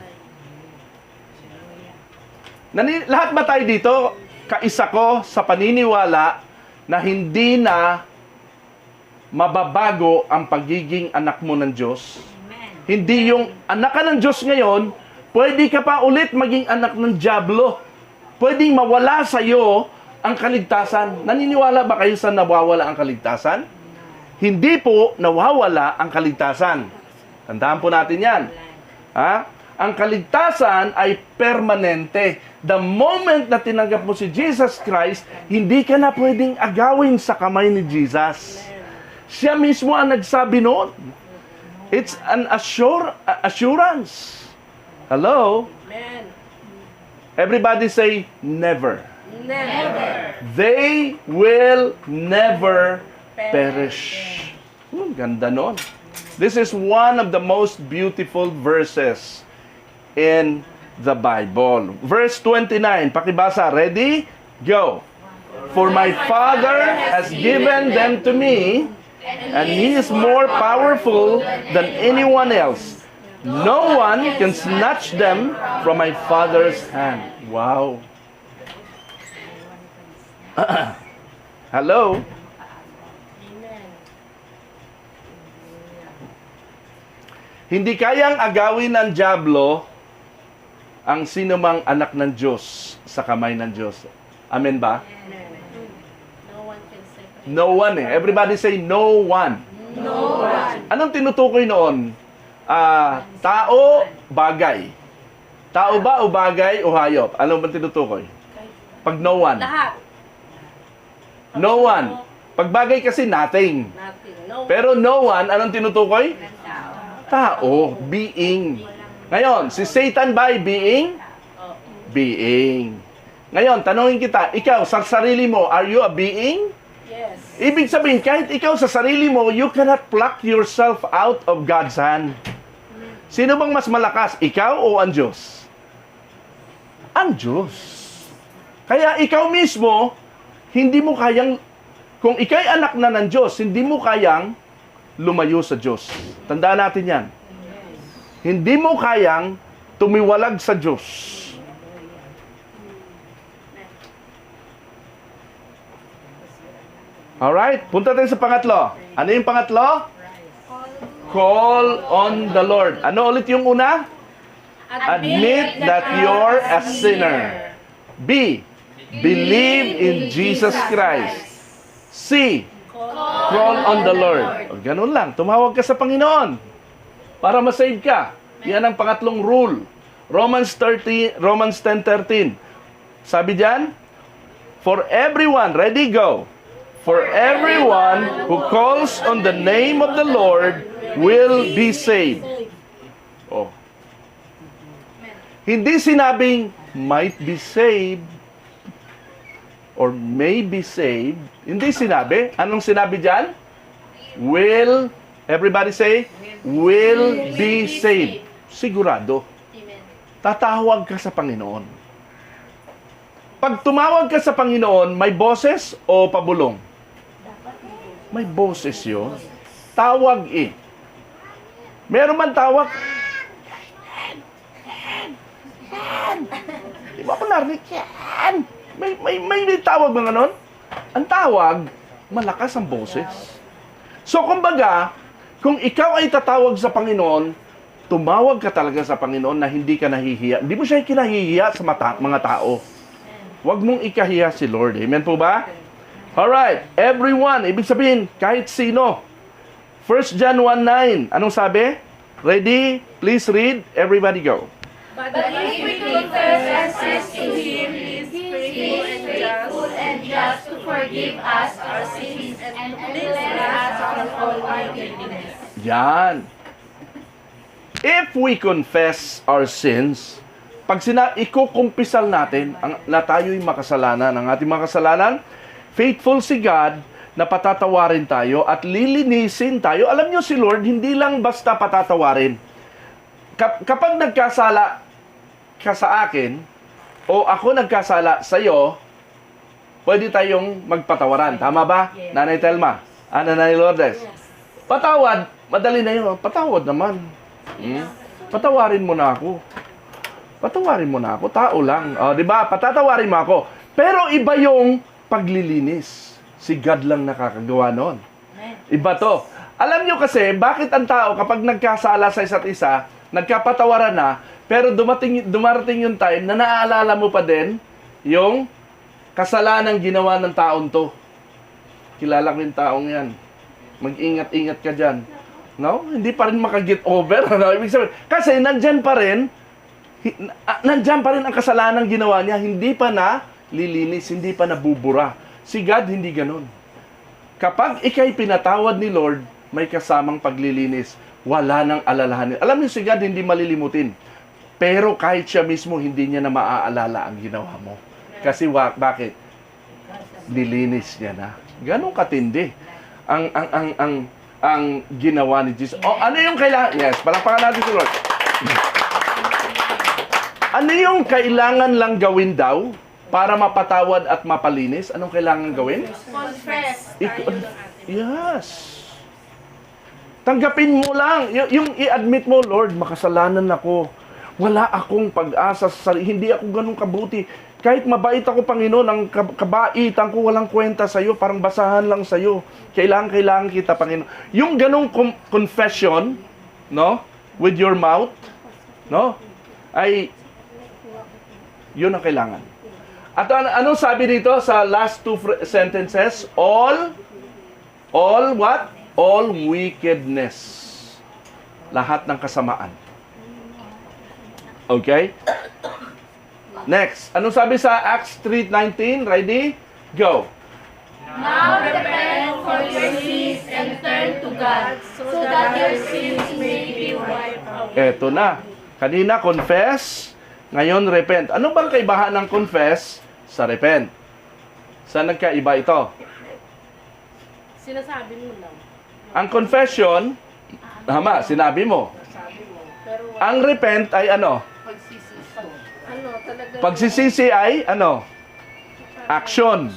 Lahat ba tayo dito, kaisa ko sa paniniwala na hindi na mababago ang pagiging anak mo ng Diyos? Hindi yung anak ka ng Diyos ngayon, pwede ka pa ulit maging anak ng dyablo. Pwedeng mawala sa iyo ang kaligtasan. Naniniwala ba kayo sa nawawala ang kaligtasan? Hindi po nawawala ang kaligtasan. Tandaan po natin yan. Ha? Ang kaligtasan ay permanente. The moment na tinanggap mo si Jesus Christ, hindi ka na pwedeng agawin sa kamay ni Jesus. Siya mismo ang nagsabi noon. It's an assurance. Hello? Amen. Everybody say, never. Never. They will never perish. Ganda noon. This is one of the most beautiful verses in the Bible. Verse 29, pakibasa. Ready? Go. For my Father has given them to me, and He is more powerful than anyone else. No one can snatch them from my Father's hand. Wow. Hello? Hindi kayang agawin ng dyablo ang sinumang anak ng Diyos sa kamay ng Diyos. Amen ba? No one can separate. No one eh. Everybody say, no one. No one. Anong tinutukoy noon? Tao, bagay. Tao ba o bagay o hayop? Ano ba tinutukoy? Pag no one. Lahat. No one. Pag bagay kasi nothing. Nothing. No. Pero no one, anong tinutukoy? Tao, being. Ngayon, si Satan ba ay being? Being. Ngayon, tanongin kita, ikaw, sa sarili mo, are you a being? Yes. Ibig sabihin, kahit ikaw sa sarili mo, you cannot pluck yourself out of God's hand. Sino bang mas malakas, ikaw o ang Diyos? Ang Diyos. Kaya ikaw mismo, hindi mo kayang, kung ikay anak na ng Diyos, hindi mo kayang lumayo sa Diyos. Tandaan natin yan. Hindi mo kayang tumiwalag sa Diyos. Alright, punta tayo sa pangatlo. Ano yung pangatlo? Call on the Lord. Ano ulit yung una? Admit that you're a sinner. B. Believe in Jesus Christ. C. Call on the Lord. O, ganun lang. Tumawag ka sa Panginoon para masave ka. Yan ang pangatlong rule. Romans 10:13. Sabi diyan, for everyone, ready, go. For everyone who calls on the name of the Lord will be saved. Oh. Hindi sinabing might be saved or may be saved. Hindi sinabi. Anong sinabi diyan? Will, everybody say, will be saved. Sigurado. Tatawag ka sa Panginoon. Pag tumawag ka sa Panginoon, may boses o pabulong? May boses yun. Tawag eh. Meron man tawag. Di ba ako narinig? May tawag ba ganon? Ang tawag, malakas ang boses. So, kumbaga, kung ikaw ay tatawag sa Panginoon, tumawag ka talaga sa Panginoon na hindi ka nahihiya. Hindi mo siya kinahihiya sa mga tao. Huwag mong ikahiya si Lord. Amen po ba? Alright, everyone, ibig sabihin, kahit sino. 1 John 1:9, anong sabi? Ready? Please read. Everybody go. But if we confess our sins to Him, He is faithful and just to forgive us our sins and to cleanse us from all unrighteousness. Yan. If we confess our sins, pag ikukumpisal natin na tayo'y makasalanan, ang ating makasalanan, faithful si God na patatawarin tayo at lilinisin tayo. Alam nyo si Lord, hindi lang basta patatawarin. Kapag nagkasala ka sa akin, o ako nagkasala sa iyo, pwede tayong magpatawaran. Tama ba? Yes. Nanay Telma? Nanay Lourdes? Patawad, madali na yun. Patawad naman. Patawarin mo na ako. Patawarin mo na ako. Tao lang. O, di ba? Patatawarin mo ako. Pero iba yung paglilinis. Si God lang nakakagawa noon. Iba to. Alam nyo kasi, bakit ang tao kapag nagkasala sa isa't isa, nagkapatawaran na, pero dumarating yung time na naaalala mo pa din yung kasalanan ginawa ng taon to. Kilala ko yung taong yan. Mag-ingat-ingat ka dyan. No? Hindi pa rin makaget over. No? Ibig sabihin, kasi nandyan pa rin ang kasalanan ginawa niya, hindi pa na lilinis, hindi pa nabubura. Si God, hindi ganun. Kapag ikay pinatawad ni Lord, may kasamang paglilinis. Wala nang alalahanin. Alam niyo, si God hindi malilimutin. Pero kahit siya mismo, hindi niya na maaalala ang ginawa mo. Kasi bakit? Nilinis niya na. Ganun katindi ang ginawa ni Jesus. Oh, ano yung kailangan? Yes, palakpakan natin si Lord. Ano yung kailangan lang gawin daw para mapatawad at mapalinis? Anong kailangan gawin? Confess. Yes. Tanggapin mo lang. Yung i-admit mo, Lord, makasalanan ako. Wala akong pag-asa sa sarili. Hindi ako ganun kabuti. Kahit mabait ako, Panginoon, ang kabaitan ko walang kwenta sa'yo. Parang basahan lang sa'yo. Kailangan kita, Panginoon. Yung ganung confession, no? With your mouth, no? Ay, yun ang kailangan. At anong sabi dito sa last two sentences? All what? All wickedness. Lahat ng kasamaan. Okay? Next. Anong sabi sa Acts 3:19? Ready? Go. Now repent for your sins and turn to God, so that your sins may be wiped out. Eto na. Kanina, confess. Ngayon, repent. Ano bang kaibahan ng confess sa repent? Saan nagkaiba ito? Sinasabi mo lang. Ang confession, tama, sinabi mo. Pero Ang repent ay ano? ano, talaga... Pagsisisi ay ano? Action.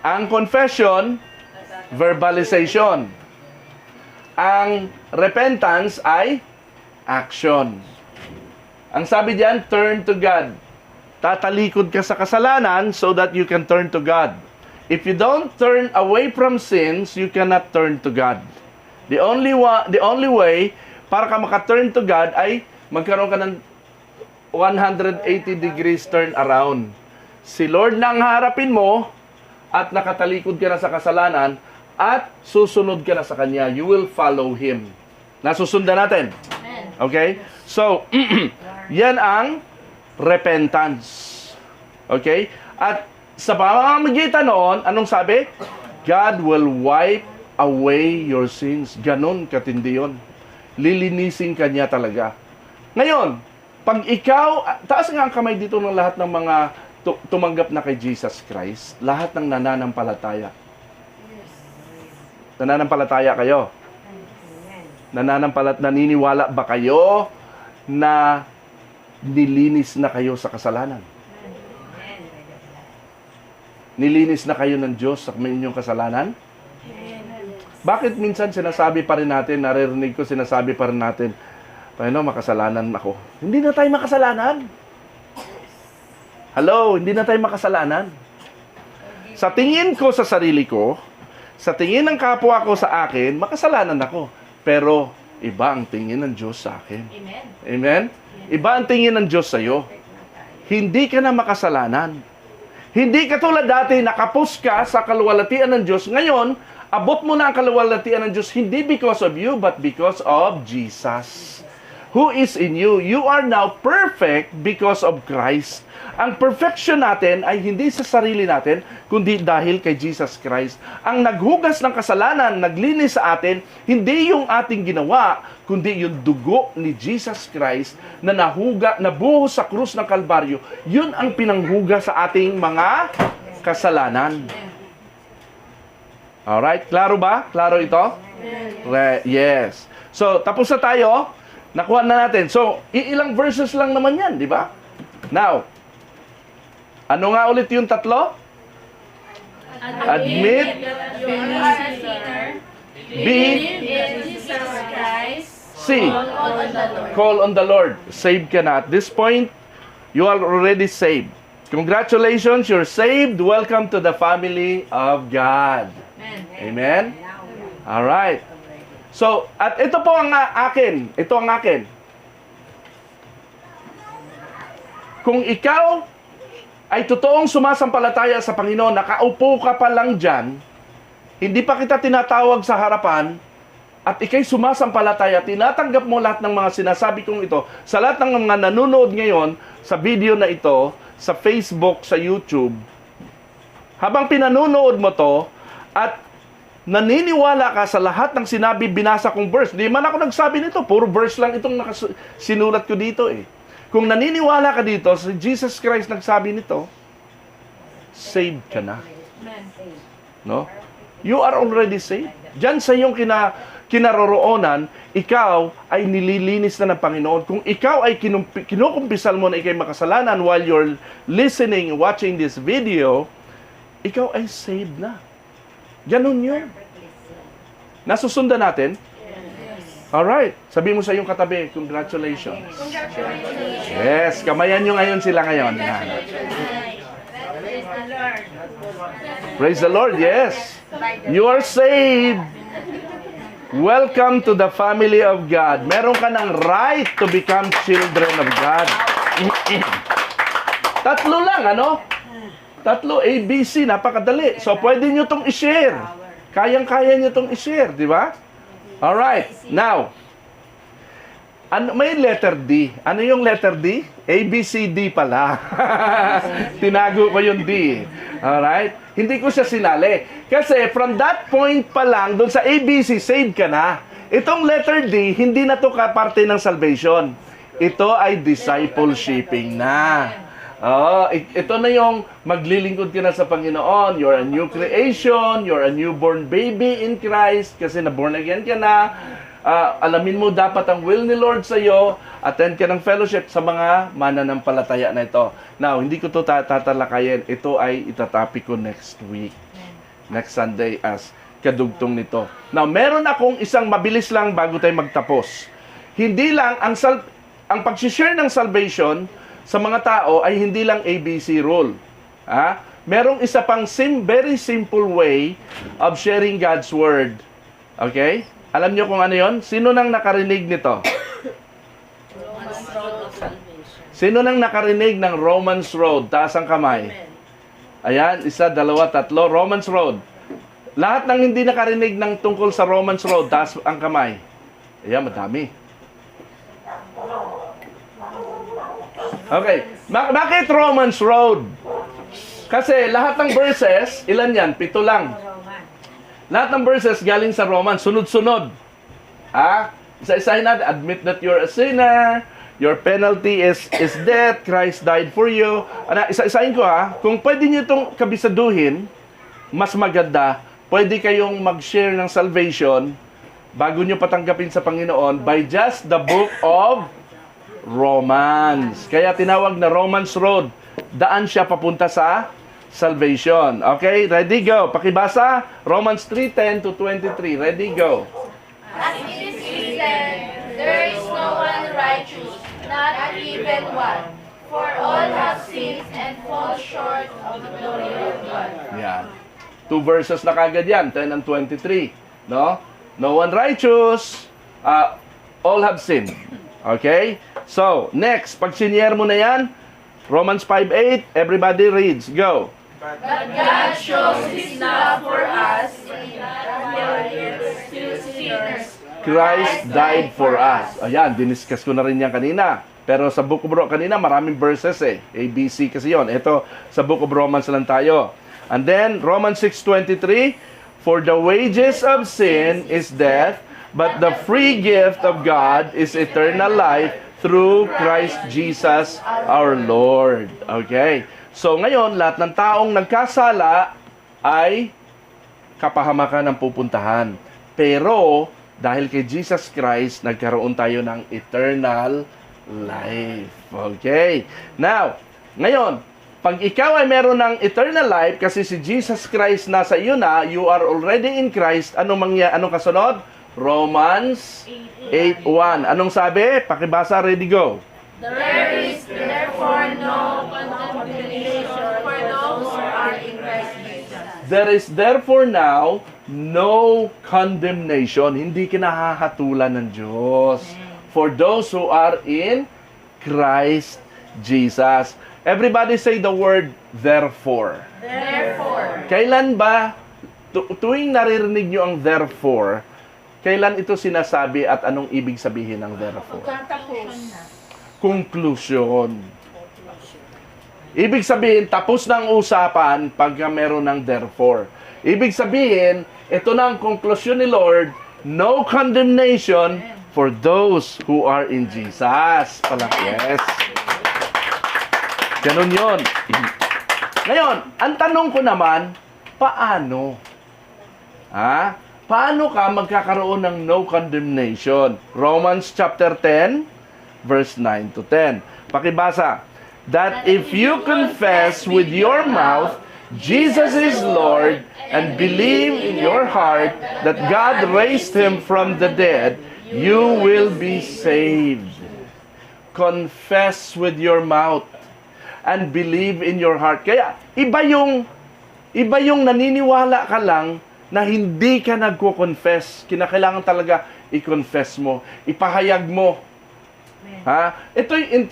Ang confession, verbalization. Ang repentance ay action. Ang sabi diyan, turn to God. Tatalikod ka sa kasalanan so that you can turn to God. If you don't turn away from sins, you cannot turn to God. The only way para ka maka-turn to God ay magkaroon ka ng 180 degrees turn around. Si Lord na ang harapin mo at nakatalikod ka na sa kasalanan at susunod ka na sa Kanya. You will follow Him. Nasusundan natin. Okay? So, yan ang repentance. Okay? At sa pamamagitan noon, anong sabi? God will wipe away your sins. Ganon katindi yun. Lilinisin ka niya talaga. Ngayon, pag ikaw, taas nga ang kamay dito ng lahat ng mga tumanggap na kay Jesus Christ, lahat ng nananampalataya. Nananampalataya kayo. Naniniwala ba kayo na nilinis na kayo sa kasalanan? Nilinis na kayo ng Diyos sa inyong kasalanan? Bakit minsan sinasabi pa rin natin, naririnig ko sinasabi pa rin natin, Panginoon, makasalanan ako. Hindi na tayo makasalanan. Hello, hindi na tayo makasalanan. Sa tingin ko sa sarili ko, sa tingin ng kapwa ko sa akin, makasalanan ako. Pero iba ang tingin ng Diyos sa akin. Amen. Amen? Iba ang tingin ng Diyos sa iyo. Hindi ka na makasalanan. Hindi katulad dati, nakapos ka sa kaluwalhatian ng Diyos. Ngayon, abot mo na ang kaluwalhatian ng Diyos, hindi because of you, but because of Jesus. Who is in you? You are now perfect because of Christ. Ang perfection natin ay hindi sa sarili natin, kundi dahil kay Jesus Christ. Ang naghugas ng kasalanan, naglinis sa atin, hindi yung ating ginawa, kundi yung dugo ni Jesus Christ na nabuhos sa krus ng Kalbaryo. Yun ang pinanghugas sa ating mga kasalanan. Alright? Klaro ba? Klaro ito? Yes. So, tapos na tayo. Nakuha na natin. So, ilang verses lang naman yan, di ba? Now, ano nga ulit yung tatlo? Admit, that you are a sinner. be, Believe in Jesus Christ. see. Call on the Lord. Saved ka na. At this point, you are already saved. Congratulations, you're saved. Welcome to the family of God. Amen? Alright. So, at ito po ang akin. Ito ang akin. Kung ikaw ay totoong sumasampalataya sa Panginoon, nakaupo ka pa lang dyan, hindi pa kita tinatawag sa harapan, at ikay sumasampalataya, tinatanggap mo lahat ng mga sinasabi kong ito, sa lahat ng mga nanonood ngayon, sa video na ito, sa Facebook, sa YouTube, habang pinanonood mo to, at naniniwala ka sa lahat ng sinabi, binasa kong verse. Di man ako nagsabi nito, puro verse lang itong sinulat ko dito eh. Kung naniniwala ka dito, si Jesus Christ nagsabi nito, saved ka na. No? You are already saved. Diyan sa iyong kinaroroonan, ikaw ay nililinis na ng Panginoon. Kung ikaw ay kinukumpisal mo na ikay makasalanan while you're listening, watching this video, ikaw ay saved na. Ganun yun. Nasusundan natin? Alright. Sabi mo sa iyong katabi, congratulations. Yes, kamayan nyo ngayon sila ngayon. Yan. Praise the Lord, yes. You are saved. Welcome to the family of God. Meron ka ng right to become children of God. Tatlo lang, ano? Tatlo, ABC, napakadali. So, pwede nyo itong i-share. Kayang-kaya nyo itong i-share, di ba? Alright, now, may letter D. Ano yung letter D? A, B, C, D pala. Tinago ko yung D. Alright? Hindi ko siya sinali. Kasi from that point pa lang, doon sa A, B, C, saved ka na. Itong letter D, hindi na to parte ng salvation. Ito ay discipleshiping na. Ito na yung maglilingkod ka na sa Panginoon. You're a new creation. You're a newborn baby in Christ kasi na-born again ka na. Alamin mo dapat ang will ni Lord sa iyo. Attend ka ng fellowship sa mga mananampalataya na ito. Now, hindi ko ito tatalakayin. Ito ay itatopic ko next week. Next Sunday as kadugtong nito. Now, meron akong isang mabilis lang bago tayo magtapos. Hindi lang, ang pag-share ng salvation sa mga tao ay hindi lang ABC rule. Merong isa pang very simple way of sharing God's Word. Okay? Alam niyo kung ano yon? Sino nang nakarinig nito? Romans Road of Salvation. Sino nang nakarinig ng Romans Road? Taas ang kamay. Ayan, 1, 2, 3. Romans Road. Lahat ng hindi nakarinig ng tungkol sa Romans Road, taas ang kamay. Ayan, madami. Okay. Bakit Romans Road? Kasi lahat ng verses, ilan yan? 7 lang. Roman. Lahat ng verses galing sa Romans, sunod-sunod. Isa-isahin natin, admit that you're a sinner, your penalty is death, Christ died for you. Isa-isahin ko kung pwede nyo itong kabisaduhin, mas maganda, pwede kayong mag-share ng salvation bago nyo patanggapin sa Panginoon by just the book of Romans. Kaya tinawag na Romans Road. Daan siya papunta sa salvation. Okay? Ready, go. Pakibasa. Romans 3:10 to 23. Ready, go. As it is written, there is no one righteous, not even one. For all have sinned and fall short of the glory of God. Yan. 2 verses na kagad yan. 10 and 23. No? No one righteous. All have sinned. Okay? So, next. Pag sinier mo na yan, Romans 5:8, everybody reads. Go. But God shows His love for us in that we are still sinners. Christ died for us. Ayan, diniscuss ko na rin yan kanina. Pero sa Book of Romans, kanina maraming verses A, B, C kasi yon. Ito, sa Book of Romans lang tayo. And then, Romans 6:23, for the wages of sin is death, but the free gift of God is eternal life through Christ Jesus our Lord. Okay. So, ngayon, lahat ng taong nagkasala ay kapahamakan ang pupuntahan. Pero, dahil kay Jesus Christ, nagkaroon tayo ng eternal life. Okay. Now, ngayon, pag ikaw ay meron ng eternal life, kasi si Jesus Christ nasa iyo na, you are already in Christ, anong kasunod? Romans 8:1. Anong sabi? Pakibasa, ready, go. There is therefore no condemnation for those who are in Christ Jesus. There is therefore now no condemnation. Hindi kinahahatulan ng Diyos. For those who are in Christ Jesus. Everybody say the word therefore. Therefore, Kailan ba, tuwing naririnig nyo ang therefore, kailan ito sinasabi at anong ibig sabihin ng therefore? Conclusion. Ibig sabihin, tapos na ang usapan pagka meron ng therefore. Ibig sabihin, ito na ang conclusion ni Lord, no condemnation for those who are in Jesus. Yes. Ganun yun. Ngayon, ang tanong ko naman, paano? Paano ka magkakaroon ng no condemnation? Romans chapter 10, verse 9 to 10. Pakibasa. That if you confess with your mouth Jesus is Lord and believe in your heart that God raised Him from the dead, you will be saved. Confess with your mouth and believe in your heart. Kaya, iba yung naniniwala ka lang na hindi ka nagko-confess. Kinakailangan talaga i-confess mo, ipahayag mo. Ito yung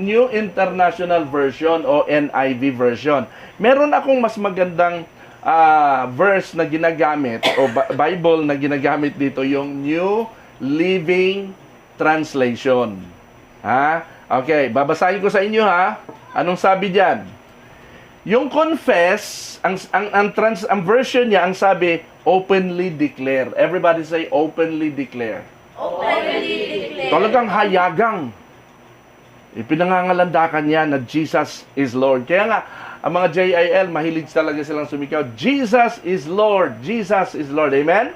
New International Version o NIV version. Meron akong mas magandang verse na ginagamit o Bible na ginagamit dito, yung New Living Translation. Okay, babasahin ko sa inyo Anong sabi diyan? Yung confess, ang version niya, ang sabi, openly declare. Everybody say, openly declare. openly declare. Talagang hayagang. Ipinangangalandakan niya na Jesus is Lord. Kaya nga, ang mga JIL, mahilig talaga silang sumigaw, Jesus is Lord. Jesus is Lord. Amen?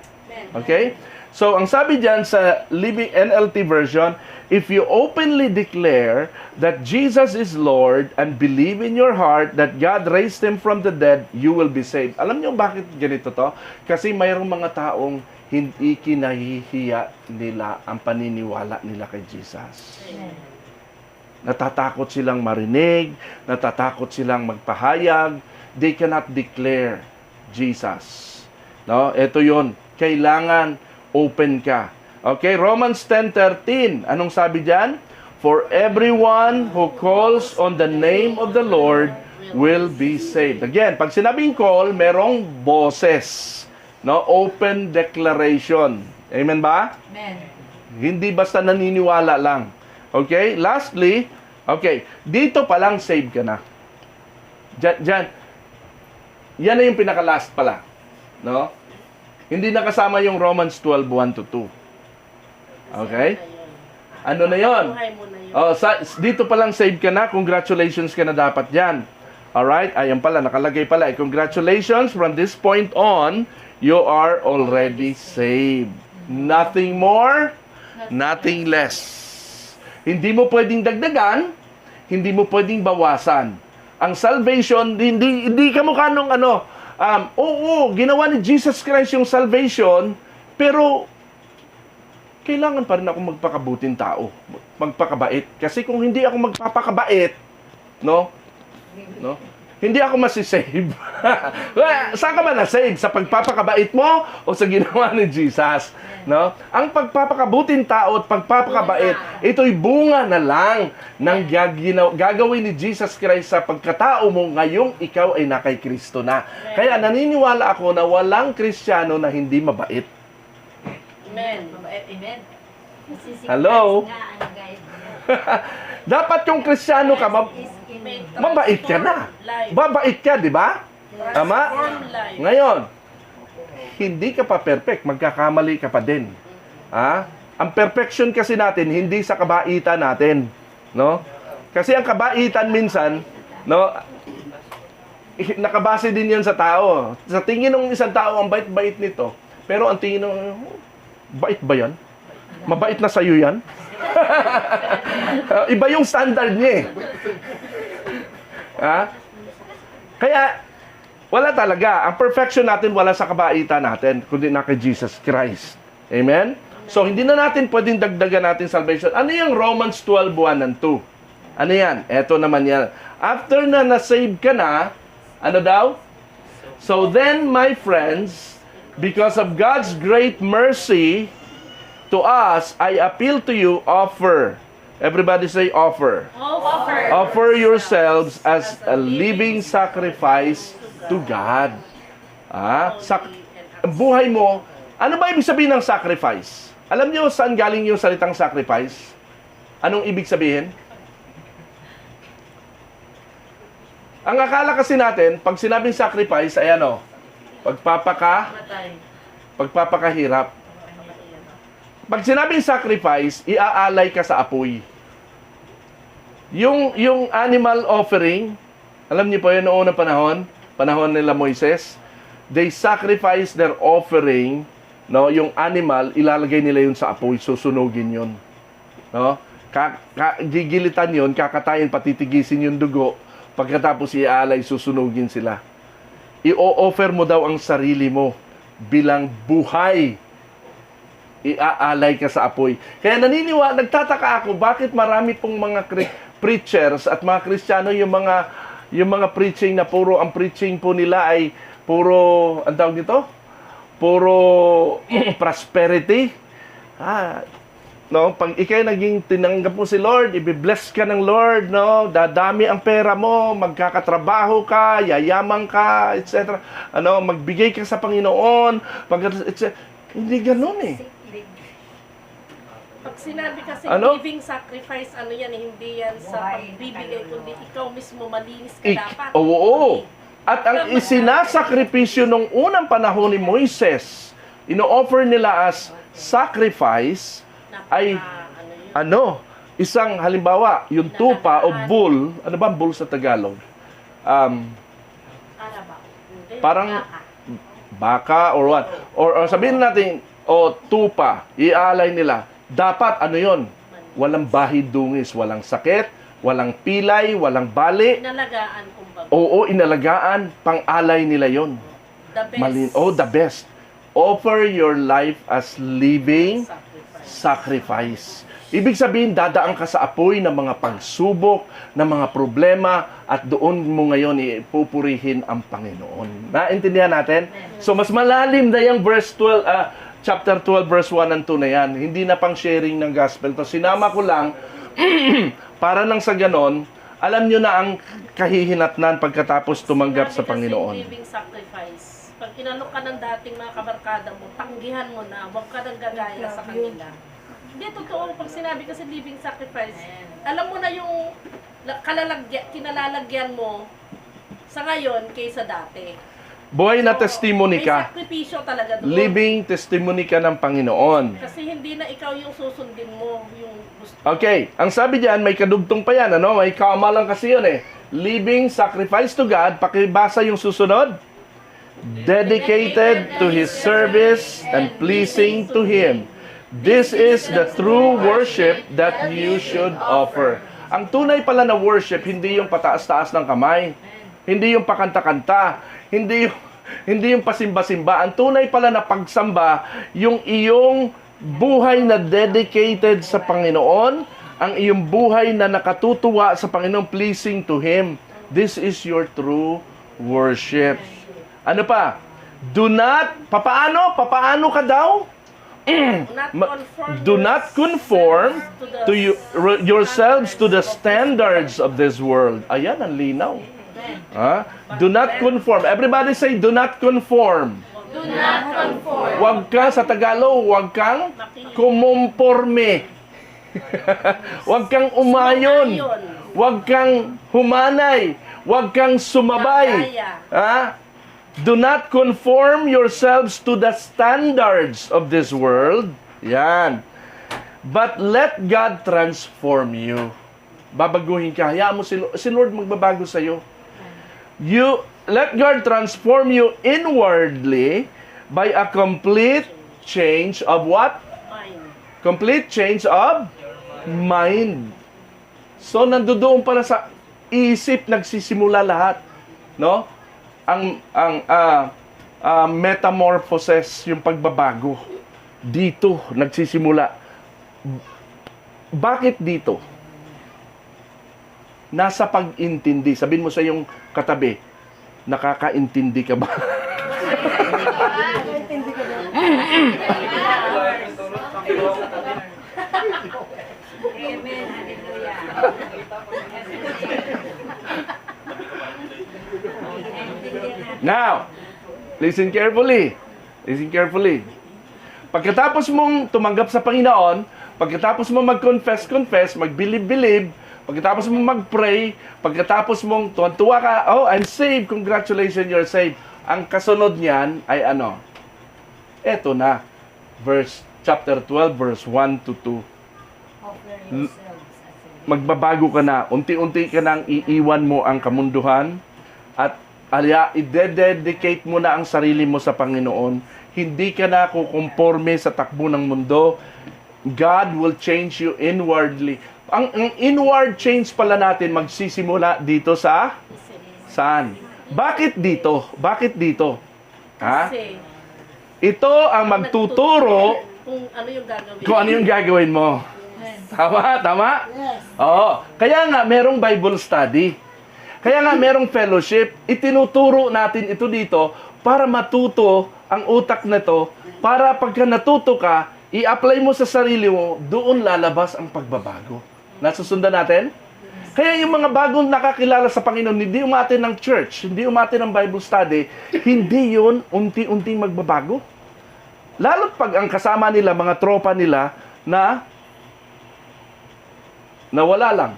Okay? So, ang sabi diyan sa Living NLT version, if you openly declare that Jesus is Lord and believe in your heart that God raised Him from the dead, you will be saved. Alam niyo bakit ganito to? Kasi mayroong mga taong hindi kinahihiya nila ang paniniwala nila kay Jesus. Natatakot silang marinig, natatakot silang magpahayag, they cannot declare Jesus. No? Ito 'yon. Kailangan open ka. Okay, Romans 10:13. Anong sabi diyan? For everyone who calls on the name of the Lord will be saved. Again, pag sinabing call, merong boses. No? Open declaration. Amen ba? Amen. Hindi basta naniniwala lang. Okay? Lastly, okay, dito pa lang save ka na. Diyan. Yan na yung pinaka-last pala. No? Hindi nakasama yung Romans 12:1-2. Okay? Ano na yon? Buhay mo na yun. Oh, dito pa lang save ka na. Congratulations ka na dapat yan. Alright? Ayan pala, nakalagay pala. Congratulations, from this point on, you are already saved. Nothing more, nothing less. Hindi mo pwedeng dagdagan, hindi mo pwedeng bawasan. Ang salvation, hindi ka mukha nung ginawa ni Jesus Christ yung salvation, pero kailangan pa rin ako magpakabuting tao, magpakabait. Kasi kung hindi ako magpapakabait, no? Hindi ako masisave. Saan ka ba na-save? Sa pagpapakabait mo o sa ginawa ni Jesus? No? Ang pagpapakabuting tao at pagpapakabait, ito'y bunga na lang ng gagawin ni Jesus Christ sa pagkatao mo ngayong ikaw ay nakay Kristo na. Kaya naniniwala ako na walang Kristiyano na hindi mabait. Amen. Amen. Hello? Nga, ano, guys? Dapat yung Kristiyano ka, mabait ka na. Babait ka, di ba? Tama? Ngayon, hindi ka pa perfect, magkakamali ka pa din. Ang perfection kasi natin, hindi sa kabaitan natin. No? Kasi ang kabaitan minsan, no, nakabase din yan sa tao. Sa tingin ng isang tao, ang bait-bait nito. Pero ang tingin ng, bait ba yan? Mabait na sa'yo yan? Iba yung standard niya Kaya, wala talaga. Ang perfection natin wala sa kabaitan natin, kundi na kay Jesus Christ. Amen? So, hindi na natin pwedeng dagdagan natin salvation. Ano yung Romans 12:1-2? Ano yan? Eto naman yan. After na na-save ka na, ano daw? So then, my friends, because of God's great mercy to us, I appeal to you, offer. Everybody say offer. Offer. Offer yourselves as a living sacrifice to God. Buhay mo, ano ba ibig sabihin ng sacrifice? Alam niyo saan galing yung salitang sacrifice? Anong ibig sabihin? Ang akala kasi natin, pag sinabing sacrifice, ay ano? Pagpapakahirap. Pag sinabing sacrifice, iaalay ka sa apoy. Yung animal offering, alam niyo po yun noong unang panahon nila Moises, they sacrifice their offering, no, yung animal, ilalagay nila yun sa apoy, susunugin yun. No? Gigilitan yun, kakatayin, patitigisin yung dugo, pagkatapos iaalay, susunugin sila. I-offer mo daw ang sarili mo bilang buhay. Iaalay ka sa apoy. Kaya nagtataka ako, bakit marami pong mga preachers at mga Kristiyano yung mga preaching na ang preaching po nila ay puro, ang tawag nito? Puro prosperity. No, pag ikay naging tinanggap mo si Lord, i-bless ka ng Lord, no? Dadami ang pera mo, magkakatrabaho ka, yayaman ka, etc. Magbigay ka sa Panginoon, etc. Hindi ganoon eh. Pag sinabi kasi living sacrifice, hindi yan sa pagbibigay, kundi ikaw mismo malinis ka dapat. Oo. At ang isinasakripisyo nung unang panahon ni Moises, ino-offer nila as sacrifice, ay isang halimbawa, yung tupa o bull, ano ba ang bull sa Tagalog? Karabaw. Parang baka or what? Or sabihin natin, o tupa, ialay nila. Dapat ano yon? Walang bahid dungis, walang sakit, walang pilay, walang bali. Inalagaan kumbaga. Oo, inalagaan, pang-alay nila yon. The best. The best. Offer your life as living sacrifice. Ibig sabihin, dadaan ka sa apoy ng mga pagsubok, ng mga problema, at doon mo ngayon ipupurihin ang Panginoon. Naintindihan natin? So, mas malalim na yung chapter 12, verse 1 and 2 na yan. Hindi na pang sharing ng gospel. To sinama ko lang, para nang sa ganon, alam nyo na ang kahihinatnan pagkatapos tumanggap sa Panginoon. Kasi living sacrifice. Pag inalok ka ng dating mga kabarkada mo, tanggihan mo na, huwag ka nang gagaya sa kanila. Hindi, totoo. Pag sinabi kasi living sacrifice, alam mo na yung kinalalagyan mo sa ngayon kaysa dati. Buhay na testimony May ka. sakripisyo talaga doon. Living testimony ka ng Panginoon. Kasi hindi na ikaw yung susundin mo, yung gusto. Okay, ang sabi diyan, may kadugtong pa yan, ano? May kamalang kasi yun eh. Living sacrifice to God, pakibasa yung susunod. Dedicated to His service and pleasing to Him. This is the true worship that you should offer. Ang tunay pala na worship, hindi yung pataas-taas ng kamay. Hindi yung pakanta-kanta. Hindi yung pasimba-simba. Ang tunay pala na pagsamba, yung iyong buhay na dedicated sa Panginoon, ang iyong buhay na nakatutuwa sa Panginoon, pleasing to Him. This is your true worship. Ano pa? Papaano ka daw? Do not conform to yourselves to the standards of this world. Ayan, ang linaw. Do not conform. Everybody say, do not conform. Do not conform. Huwag ka, sa Tagalog, huwag kang kumomporme. Huwag kang umayon. Huwag kang humanay. Huwag kang sumabay. Do not conform yourselves to the standards of this world. Yan. But let God transform you. Babaguhin ka. Hayaan mo si Lord magbabago sa'yo. Let God transform you inwardly by a complete change of what? Mind. Complete change of mind. So, nandoon pala sa isip nagsisimula lahat. No? Ang metamorphosis, yung pagbabago. Dito nagsisimula. Bakit dito? Nasa pag-intindi. Sabihin mo sa yung katabi, nakakaintindi ka ba? Amen. Hallelujah. Now, listen carefully. Listen carefully. Pagkatapos mong tumanggap sa Panginoon, pagkatapos mong mag-confess, mag-believe, pagkatapos mong mag-pray, pagkatapos mong tuwa ka, oh, I'm saved, congratulations, you're saved. Ang kasunod niyan ay ano? Eto na. Chapter 12, verse 1 to 2. Offer yourselves as a Magbabago ka na. Unti-unti ka nang iiwan mo ang kamunduhan at i-dedicate mo na ang sarili mo sa Panginoon. Hindi ka na kukonforme sa takbo ng mundo. God will change you inwardly. Ang inward change pala natin magsisimula dito sa saan? Bakit dito? Bakit dito? Ha? Kasi, Ito ang magtuturo kung ano yung gagawin. kung ano yung gagawin mo. Tama? Tama? Oo. Kaya nga, merong Bible study. Kaya nga, merong fellowship. Itinuturo natin ito dito para matuto ang utak na to, para pagka natuto ka, i-apply mo sa sarili mo, doon lalabas ang pagbabago. Nasusundan natin? Kaya yung mga bagong nakakilala sa Panginoon, hindi umatin ng church, hindi umatin ng Bible study, hindi yun unti-unting magbabago. Lalo't pag ang kasama nila, mga tropa nila, na wala lang.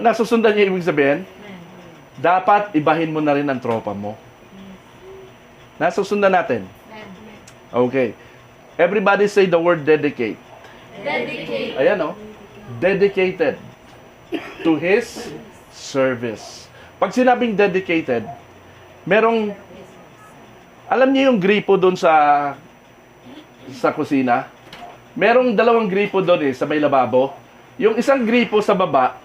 Nasusundan niyo ibig sabihin? Dapat ibahin mo na rin ang tropa mo. Nasusundan natin? Okay. Everybody say the word dedicate. Dedicate. Ayan o. Dedicated to His service. Pag sinabing dedicated, merong, alam niyo yung gripo doon sa kusina? Merong dalawang gripo doon sa may lababo. Yung isang gripo sa baba,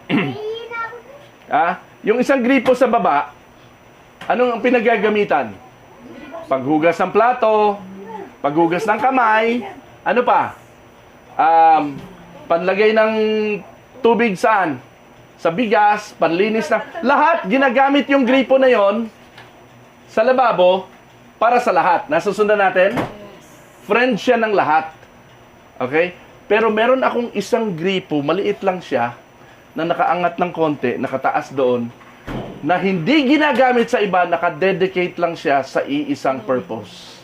yung isang gripo sa baba, anong ang pinagagamitan? Paghugas ng plato, paghugas ng kamay, ano pa? Panlagay ng tubig saan? Sa bigas, panlinis na. Lahat, ginagamit yung gripo na yon sa lababo para sa lahat. Nasusundan natin? Friend siya ng lahat. Okay? Pero meron akong isang gripo, maliit lang siya, na nakaangat ng konti, nakataas doon, na hindi ginagamit sa iba, nakadedicate lang siya sa iisang purpose.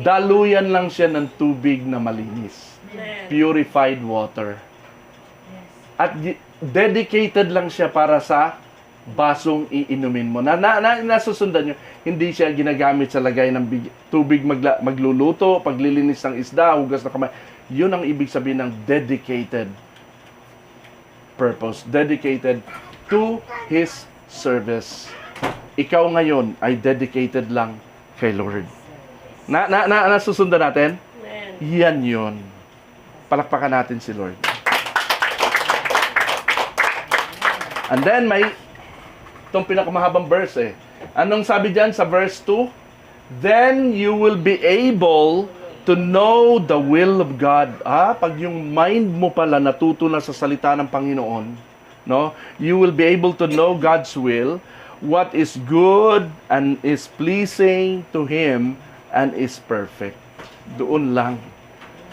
Daluyan lang siya ng tubig na malinis. Purified water. At dedicated lang siya para sa basong iinumin mo. Nasusundan nyo, hindi siya ginagamit sa lagay ng tubig magluluto, paglilinis ng isda, hugas na kamay. Yun ang ibig sabihin ng dedicated purpose. Dedicated to His service. Ikaw ngayon ay dedicated lang kay Lord. Nasusundan natin? Yan yun. Palakpakan natin si Lord. And then may itong pinakamahabang verse Anong sabi diyan sa verse 2? Then you will be able to know the will of God. Pag yung mind mo pala natuto na sa salita ng Panginoon, no? You will be able to know God's will, what is good and is pleasing to Him and is perfect. Doon lang.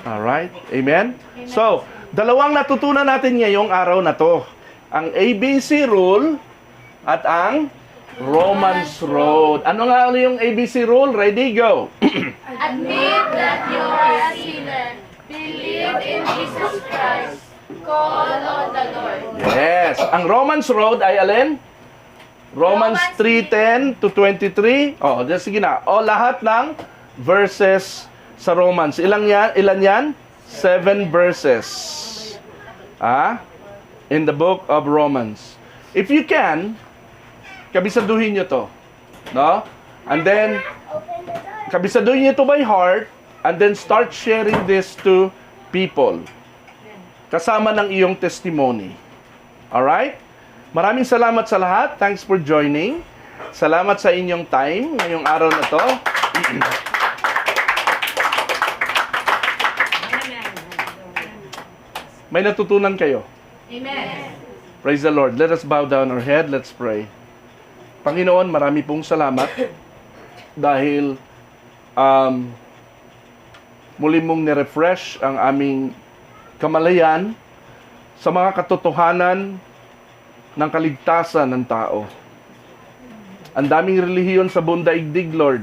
Alright? Amen? So, dalawang natutunan natin ngayong araw na to. Ang ABC rule at ang Romans road. Ano nga yung ABC rule? Ready? Go! Admit that you are a sinner. Believe in Jesus Christ. Call on the Lord. Yes. Ang Romans road ay alin? Romans 3:10 to 23. Sige na. Lahat ng verses sa Romans. Ilan yan? 7 verses. In the book of Romans. If you can, kabisaduhin nyo to. No? And then, kabisaduhin nyo to by heart, and then start sharing this to people. Kasama ng iyong testimony. Alright? Maraming salamat sa lahat. Thanks for joining. Salamat sa inyong time ngayong araw na to. May natutunan kayo. Amen. Praise the Lord. Let us bow down our head. Let's pray. Panginoon, marami pong salamat dahil muli mong nirefresh ang aming kamalayan sa mga katotohanan ng kaligtasan ng tao. Ang daming relihiyon sa buong daigdig, Lord.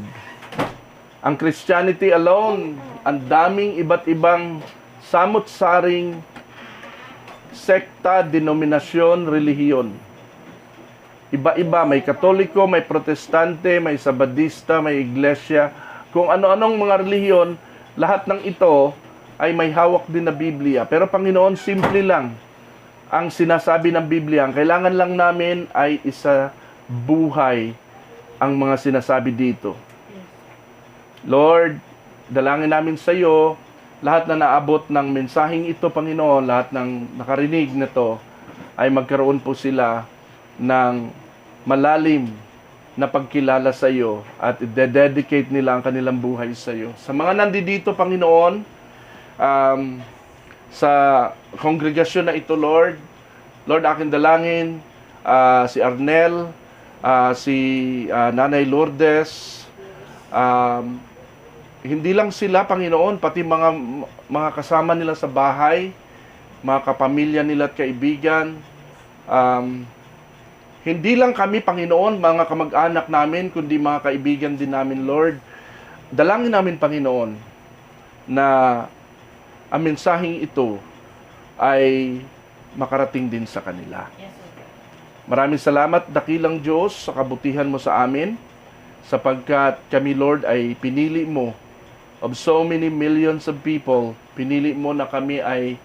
Ang Christianity alone, ang daming iba't ibang samot-saring sekta, denominasyon, relihiyon. Iba-iba, may Katoliko, may Protestante, may Sabadista, may Iglesia. Kung ano-anong mga relihiyon, lahat ng ito ay may hawak din na Biblia. Pero Panginoon, simple lang ang sinasabi ng Biblia. Ang kailangan lang namin ay isa buhay ang mga sinasabi dito. Lord, dalangin namin sa iyo, lahat na naabot ng mensaheng ito, Panginoon, lahat ng nakarinig na to, ay magkaroon po sila ng malalim na pagkilala sa iyo at i-dedicate nila ang kanilang buhay sa iyo. Sa mga nandito, Panginoon, sa kongregasyon na ito, Lord, aking dalangin, si Arnel, si Nanay Lourdes, hindi lang sila, Panginoon, pati mga kasama nila sa bahay, mga kapamilya nila at kaibigan. Hindi lang kami, Panginoon, mga kamag-anak namin, kundi mga kaibigan din namin, Lord. Dalangin namin, Panginoon, na ang mensaheng ito ay makarating din sa kanila. Maraming salamat, dakilang Diyos, sa kabutihan mo sa amin, sapagkat kami, Lord, ay pinili mo of so many millions of people, pinili mo na kami ay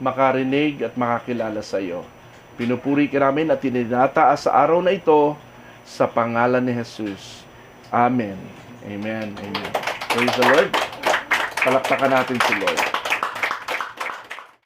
makarinig at makakilala sa iyo. Pinupuri ka namin at tinataas sa araw na ito sa pangalan ni Jesus. Amen. Amen. Amen. Praise the Lord. Palakpakan natin si Lord.